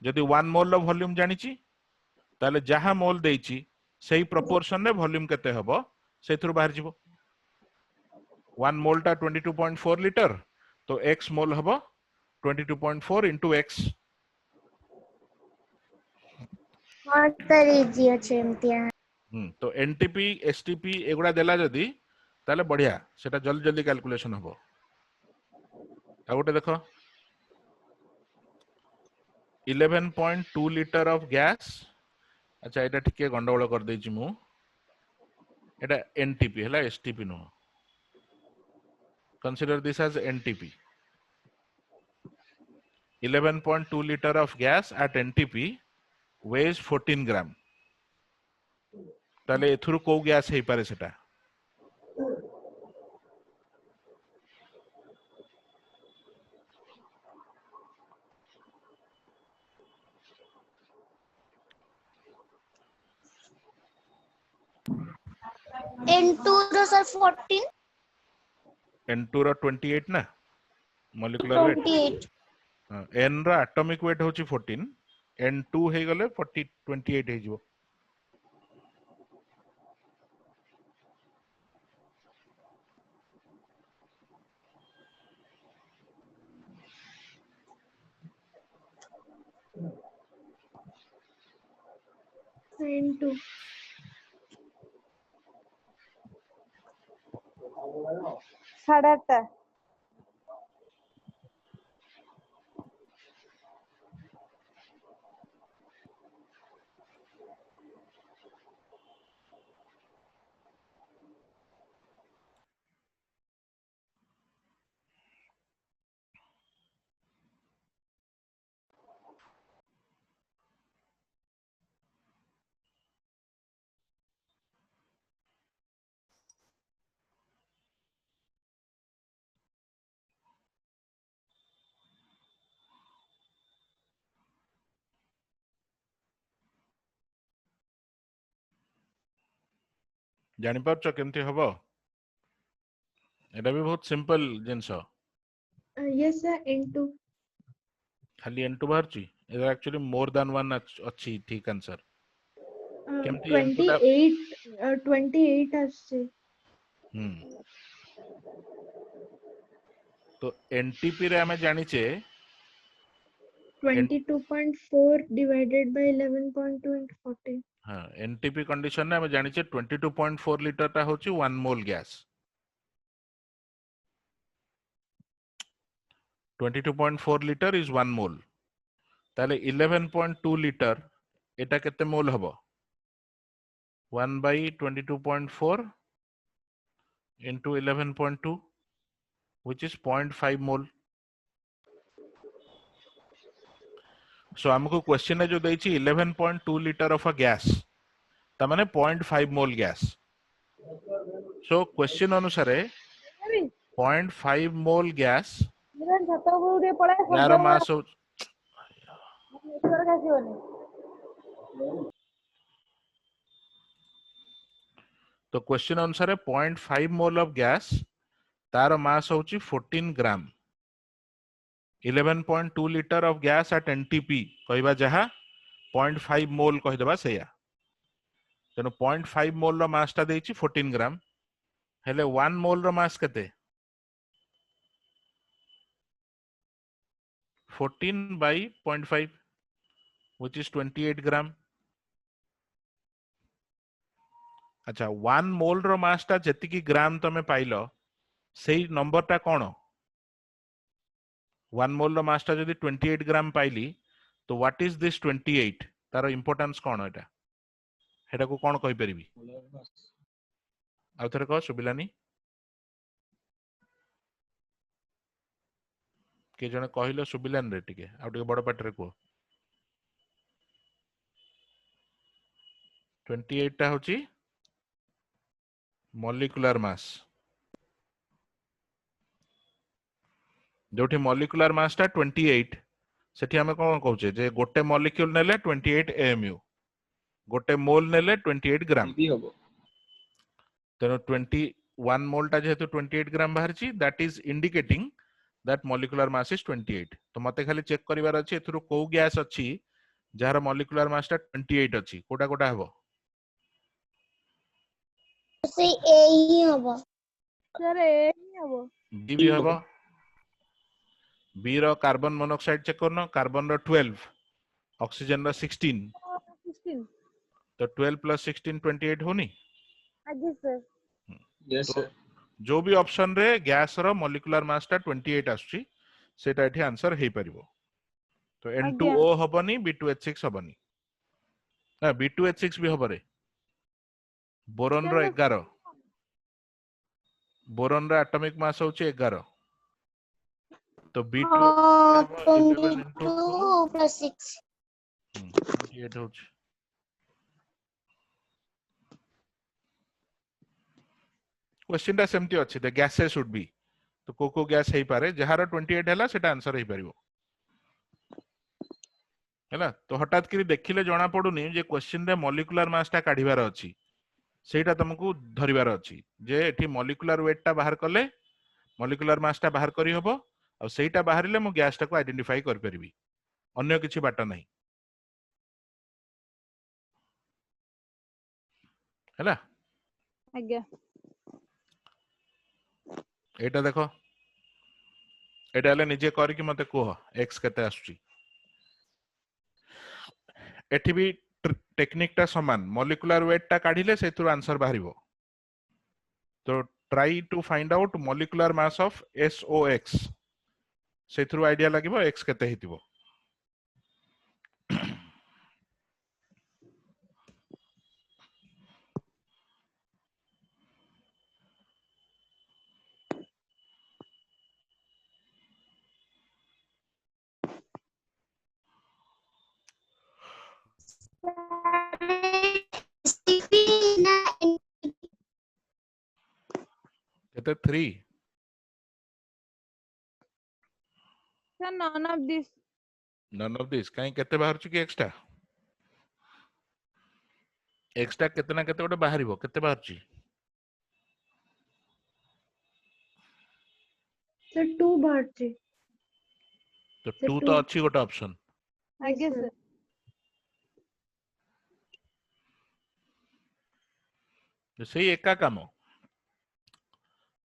जदी 1 मोल रो वॉल्यूम जानिची ताले जहा मोल देइची सेही प्रोपोर्शन रे वॉल्यूम केते हबो सेथुर बाहर जिवो 1 मोल टा 22.4 लिटर तो x मोल हबो 22.4 into x हाँ सर इजी अच्छे एमतिया तो एनटीपी एसटीपी एगुडा देला जदी ताले बढ़िया सेटा जल्दी जल्दी कैलकुलेशन हबो आ गोटे देखो 11.2 लिटर ऑफ गैस अच्छा एटा ठीके गंडगोल कर देछि मु एटा एनटीपी हला STP no consider this as NTP 11.2 liter of gas at NTP weighs 14 gram ताले एथुरु को गैस हे पारे सेटा N2 रो सर 14 N2 रो 28 ना molecular weight 28 N रो atomic weight होची 14 N2 हे गले 40 28 हे जिवो N2 8:30 जानि पारछ केमति हबो एटा भी बहुत सिंपल जिंस yes sir N2 खाली N2 बाहरची एटा एक्चुअली मोर देन 1 अछि ठीक आंसर केमति N2 टा 28 আসছে तो एनटीपी रे हमें जानिचे 22.4 divided by 11.2 into 40 हाँ एनटीपी कंडीशन में हमें जानिचे 22.4 लिटर टा होची 1 मोल गैस 22.4 लिटर इज 1 मोल ताले 11.2 लिटर एटा केते मोल हबो 1 by 22.4 into 11.2 which is 0.5 मोल सो हमको क्वेश्चन है जो देछि 11.2 लिटर ऑफ अ गैस ता माने 0.5 मोल गैस सो क्वेश्चन अनुसार 0.5 मोल गैस निरन छाता उपरକୁ ଟିକେ ପଳାଏ यार ଶବ୍ଦ मास ନେଟୱାର୍କ ଆସିବନି तो क्वेश्चन अनुसार 0.5 मोल ऑफ गैस तार मास होची 14 ग्राम 11.2 litre of gas at NTP कहबा जहा 0.5 मोल कह देबा सेया तेनो 0.5 मोल रो मास ता देछि 14 ग्राम हेले 1 मोल रो मास केते 14 by 0.5 which is 28 ग्राम अच्छा 1 मोल रो मास ता जति की ग्राम तमे पाइलो सेही नंबर ता कोन 1 मोल रो मास ता जदी 28 ग्राम पाइली तो व्हाट इज दिस 28 तार इंपोर्टेंस कोन एटा हेटा को कोन कहि परिबी आ थरे कह सुबिलानी के जने कहिलो सुबिलान रे टिके आ टिके बड़ पाटरे को 28 टा होची मॉलिक्यूलर मास जोठी मॉलिक्यूलर मास टा 28 सेठी हमें कौन कहूचे जे गोटे मॉलिक्यूल नेले 28 AMU गोटे मोल नेले 28 ग्राम जीबी हबो तेनो 21 मोल टा जेहेतु 28 ग्राम बाहर छी that is indicating that molecular mass is 28 तो मते खाली चेक करिवार अछि एथुरु को गैस अछि जार मॉलिक्यूलर मास टा 28 अछि कोटा कोटा हबो से ए ही हबो सर ए ही हबो बी भी हबो बी रो कार्बन मोनोऑक्साइड चेक करनो कार्बन रो 12 ऑक्सीजन रो 16 16 तो 12 प्लस 16 28 होनी आगे सर यस तो सर जो भी ऑप्शन रे गैस रो मॉलिक्यूलर मास टा 28 आछी सेटा एठी आंसर हे परिबो तो N2O हबनी B2H6 हबनी ना B2H6 भी हबरे बोरॉन रो 11 बोरॉन रो एटॉमिक मास होचे 11 तो B2 11 into 2 22 plus 6 28 होचे क्वेश्चन टा सेमती अछि द गैसेस शुड बी तो को गैस हे पारे जहार 28 हैला सेटा आंसर हे परिबो हैला तो हठात करी देखिले जणा पडुनी जे क्वेश्चन रे मॉलिक्यूलर मास टा काढिबार अछि सेटा तुमको धरिबार अछि जे एठी मॉलिक्यूलर वेट टा बाहर कले मॉलिक्यूलर मास टा बाहर करी हबो आ सेटा बाहरिले मु गैस टा को आइडेंटिफाई कर परिबी अन्य किछि बाट नाही हैला आगे एटा देखो एटा ले निजे करी कि मते कोह x केते आछी एठी भी टेक्निक टा समान मॉलिक्यूलर वेट टा काढिले सेथुर आंसर बाहरिबो तो try to find out molecular mass of SOX सेथुर आइडिया लागिबो x केते हेतिबो केते 3 सर नन ऑफ दिस काई केते बाहर छु कि एक्स्ट्रा एक्स्ट्रा केते ना केते गोटे बाहरिबो केते बाहर छि सर 2 बाहर तो सर 2 two। तो अच्छी गोटे ऑप्शन आगे sir। सर तो सही एका काम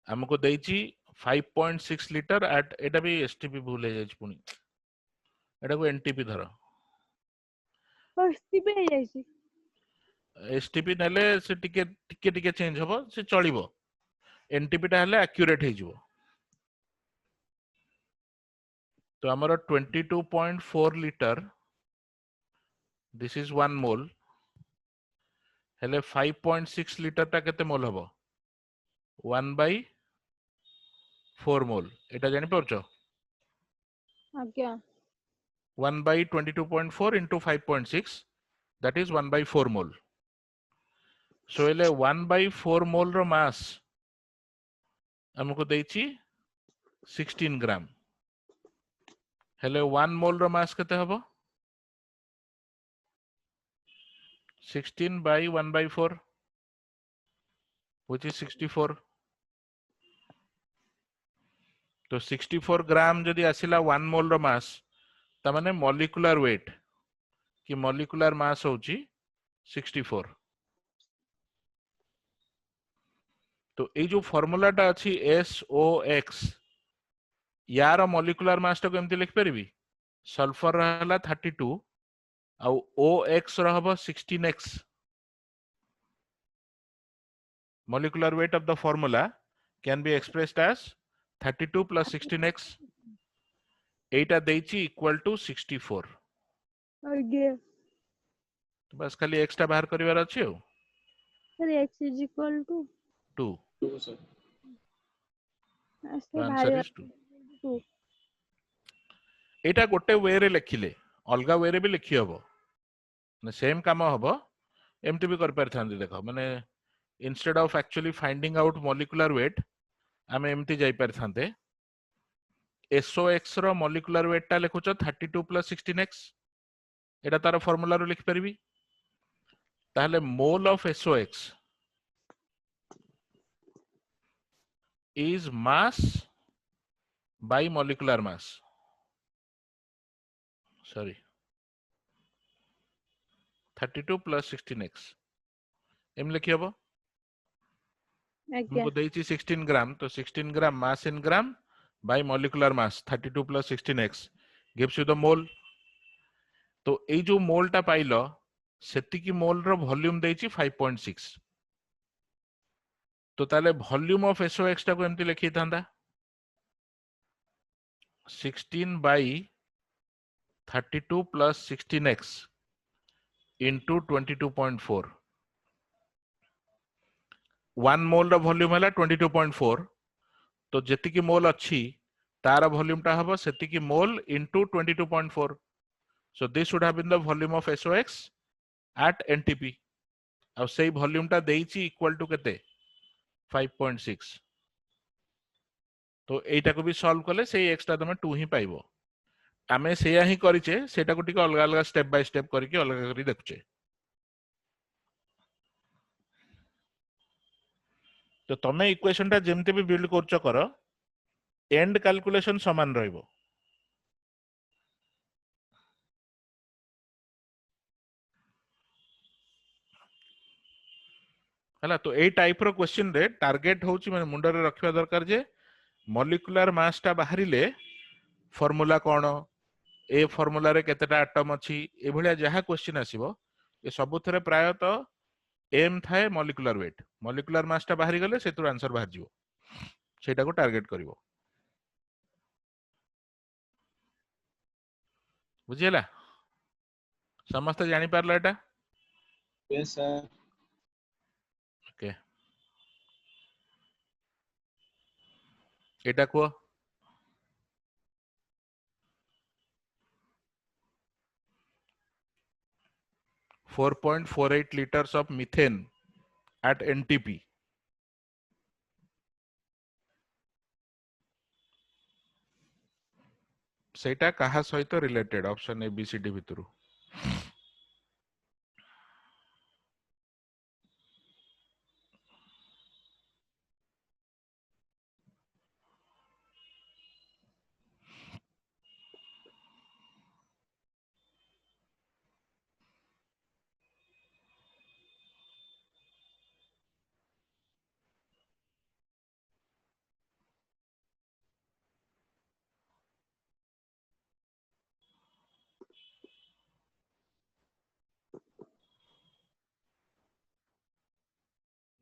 हमको देइची 5.6 लीटर एट एटा भी एसटीपी भूल हे जाइछ पुनी एटा को एनटीपी धर फर्स्ट पे जाइसी एसटीपी नेले से टिके चेंज हबो से चलिबो एनटीपी टा हले एक्यूरेट हे जिवो तो हमर 22.4 लीटर दिस इज 1 मोल हेले 5.6 लीटर टा केते मोल हबो 1/4 मोल एटा जानि परछो आगे 1/22.4 into 5.6 that is 1/4 mole so ele 1/4 mole ro mass हमको देइची 16 ग्राम हेले 1 mole रो मास केते हबो 16 by 1/4 which is 64 तो 64 ग्राम जदि आसिला 1 मोल रो मास ता माने मॉलिक्यूलर वेट कि मॉलिक्यूलर मास होची 64 तो ए जो फार्मूला टा अछि SOX यार मॉलिक्यूलर मास टा को एमति लिख परबी सल्फर रहला 32 आ OX रहबो 16x molecular weight of the formula can be expressed as 32 plus 16x Etah देइची equal to 64 आगे तो बस खाली x टा बाहर करिवार अछि हो sir x is equal to 2 2 sir तो सर आंसर भाई इज 2 2 एटा गोटे वे रे लिखिले अलगा वे रे भी लिखि हबो ने सेम काम हबो एमटी भी कर परथांदी देखो माने instead of actually finding out molecular weight आमे एमती जाई परथांते SOX रो मॉलिक्यूलर वेट टा लिखुछ 32 + 16x एटा तार फार्मूला रो लिख परबी ताहले mole of SOX is mass by molecular mass. Sorry, 32 + 16x M लिखी हबो ଆଜ୍ଞା हमको देइछि 16 ग्राम तो 16 gram mass in gram by molecular mass 32 + 16x gives you the mole तो ए जो मोल टा पाइलो सेति की मोल रो वॉल्यूम देइछि 5.6 तो ताले वॉल्यूम ऑफ SOX टा को एमति लिखि थांदा 16 by 32 + 16x into 22.4 1 मोल रो वॉल्यूम हैला 22.4 तो जेति की मोल अच्छी तार वॉल्यूम टा हबो सेति की मोल into 22.4 so this would have been the volume of SOX at NTP ଆଉ ସେଇ वॉल्यूम टा देइछि इक्वल टू केते 5.6 तो एटा को भी सॉल्व करले सेई x टा तमे 2 ही पाइबो आमे सेया ही करिचे सेटा को टिके अलग अलग स्टेप बाय स्टेप करके अलग करी देखुचे तो तमे इक्वेशन टा जेमते भी बिल्ड करचो करो एंड कैलकुलेशन समान रहइबो हला तो ए टाइप रो क्वेश्चन रे टारगेट होची माने मुंडा रे रखिबा दरकार जे मॉलिक्यूलर मास टा बाहरिले फार्मूला कोन ए फार्मूला रे केतेटा एटम अछि ए भलिया जहा क्वेश्चन आसीबो ए सबुथरे प्रायत एम थाए मॉलिक्यूलर मास टा बाहरी गले सेतुर आंसर बाहर जिवो सेटा को टारगेट करिवो बुझियला समस्त जानि पारला एटा Yes, sir. ओके एटा को 4.48 liters of methane at NTP सेटा कहा सहित related option A B C D भितरु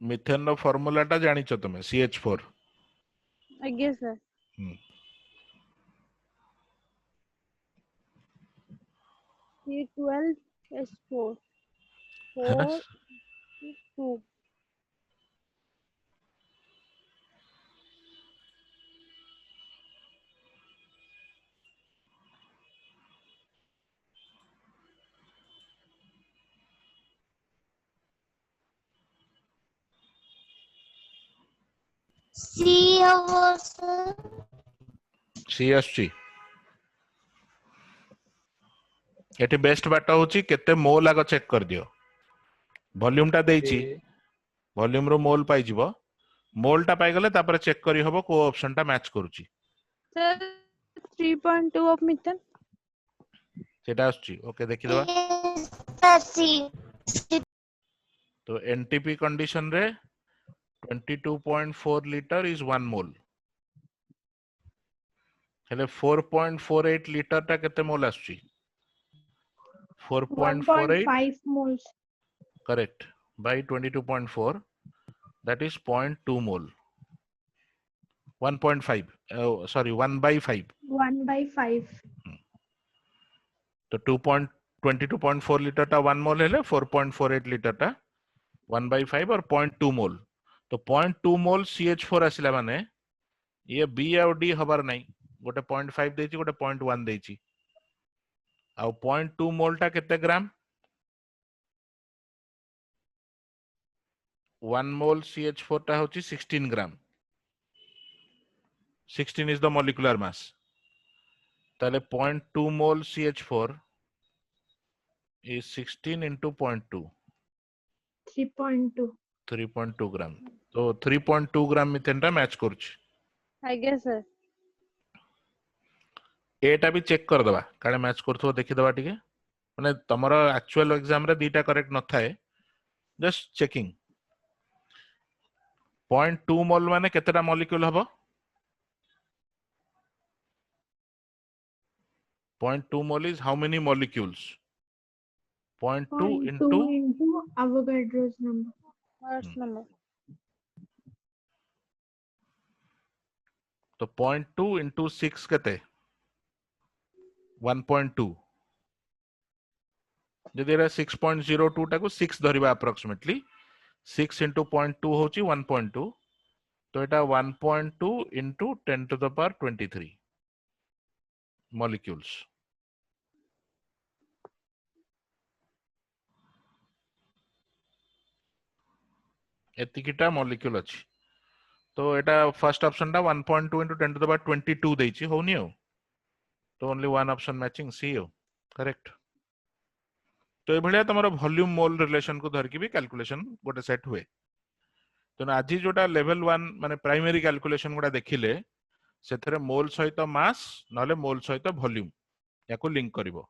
मिथेन रो फार्मूला टा जानिचो तमे CH4 ଆଜ୍ଞା ସାର୍ C12H4 है 4 2 सी हबो सर सी आछी एटी बेस्ट बाटा होची केते मोल आग चेक कर दियो वॉल्यूम टा देइची A, वॉल्यूम रो मोल पाई जिवो मोल टा पाई गले तापर चेक करी हबो को ऑप्शन टा मैच करूची सर 3.2 of methane सेटा आछी ओके देखि दबा सी तो एनटीपी कंडीशन रे 22.4 लीटर इज 1 मोल हेले 4.48 लीटर टा केते मोल आछी 4.48 1.5 moles. correct by 22.4 that is 0.2 mole 1.5 sorry 1/5 1/5. तो 22.4 लीटर टा 1 मोल हेले 4.48 लीटर टा 1/5 और 0.2 मोल तो 0.2 मोल CH4 आसिला माने ये B और D हबार नाही गोटे 0.5 देछि गोटे 0.1 देछि आ 0.2 मोल टा केते ग्राम 1 mole CH4 टा होची 16 ग्राम 16 is the molecular mass ताले 0.2 मोल CH4 is 16 into 0.2 3.2 3.2 ग्राम तो 3.2 ग्राम मिथेन टा मैच करूची आज्ञा सर एटा भी चेक कर दबा काले मैच करथो देखि दबा टिके माने तमरो एक्चुअल एग्जाम रे दीटा करेक्ट न थाए जस्ट चेकिंग 0.2 मोल माने केतेटा मॉलिक्यूल हबो 0.2 mole is how many molecules 0.2 2 into into Avogadro's number. First number तो 0.2 into 6 केते 1.2 जदि एरा 6.02 टाको 6 धरिबा अप्रोक्सीमेटली 6 into 0.2 होची 1.2 तो एटा 1.2 into 10 to the power 23 molecules एतिकिटा molecule अछि तो एटा फर्स्ट ऑप्शन टा 1.2 into 10 to the power 22 देछि होनी हो तो ओनली वन ऑप्शन मैचिंग सी हो करेक्ट तो ए भलिया तमरो वॉल्यूम मोल रिलेशन को धर के भी कैलकुलेशन गोटे सेट हुए तो आज जोटा लेवल 1 माने प्राइमरी कैलकुलेशन गुडा देखिले सेथरे मोल सहित मास नले मोल सहित वॉल्यूम याको लिंक करिवो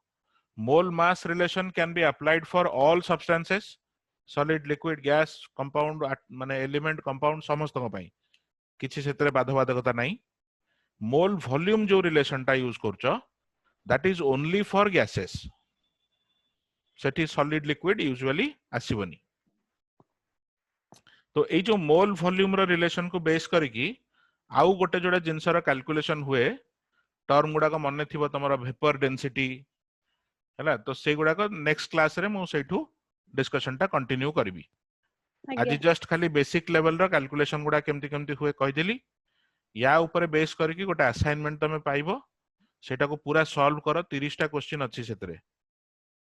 mole mass relation can be applied for all substances solid liquid gas compound माने एलिमेंट कंपाउंड समस्त पई किछि सेतरे बाधबाधकता नाही मोल वॉल्यूम जो रिलेशन टा यूज करछो that is only for gases सेठी सॉलिड लिक्विड यूजुअली आसीबनी तो ए जो मोल वॉल्यूम रो रिलेशन को बेस करिकी आउ गोटे जोडा जिंसर कैलकुलेशन हुए टर्म गुडा को मने थिबो तमरो वेपर डेंसिटी हैला तो से गुडा को नेक्स्ट क्लास रे मु सेठू डिस्कशन टा कंटिन्यू करबी आज आज्ञा जस्ट खाली बेसिक लेवल रो कैलकुलेशन गुडा केमती केमती हुए कहि देली या ऊपर बेस करके गोटे असाइनमेंट तमे पाइबो सेटा को पूरा सॉल्व करो 30 टा क्वेश्चन अछि सेतरे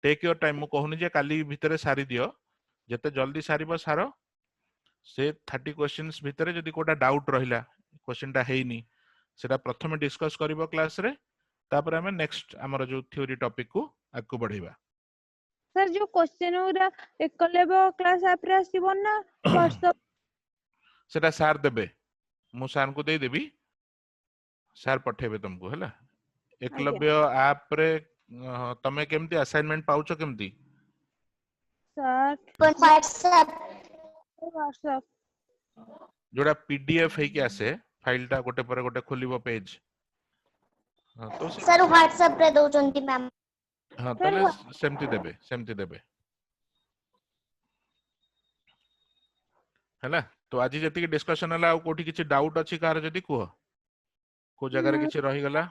टेक योर टाइम मु कहूनी जे काली भितरे सारी दियो जते जल्दी सारीबो सारो से 30 क्वेश्चंस भितरे जदि कोटा डाउट रहिला क्वेश्चन टा हेइनी सेटा प्रथमे डिस्कस करिवो क्लास रे तापर हमें नेक्स्ट हमर जो थ्योरी टॉपिक को आगु बढ़ेबा सर जो क्वेश्चन उरा एकलेब क्लास ऐप रे आसीबो ना व्हाट्सएप सेटा सार देबे मु सार को दे देबी सार पठेबे तुमको हैला एकलव्य ऐप रे तमे केमती असाइनमेंट पाउचो केमती सर WhatsApp व्हाट्सएप जोड़ा पीडीएफ है कि आसे फाइल टा गोटे पर गोटे खोलिबो पेज तो से सर WhatsApp रे दउचंती मैम हां सर तले सेमती देबे हैला तो आज जति के डिस्कशन हला आ कोठी किछि डाउट अछि कार जति को जगह रे किछि रहि गला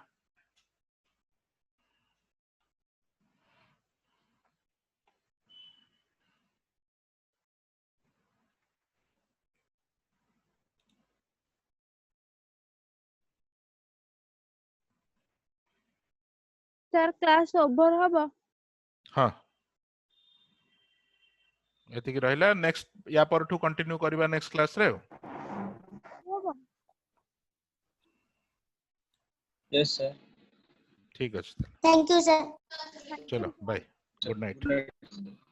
सर क्लास ओवर हबो हां एति कि रहिला नेक्स्ट या पर टू कंटिन्यू करबा नेक्स्ट क्लास रे हबो Yes, sir. ठीक अछि थैंक यू सर चलो बाय गुड नाइट Right.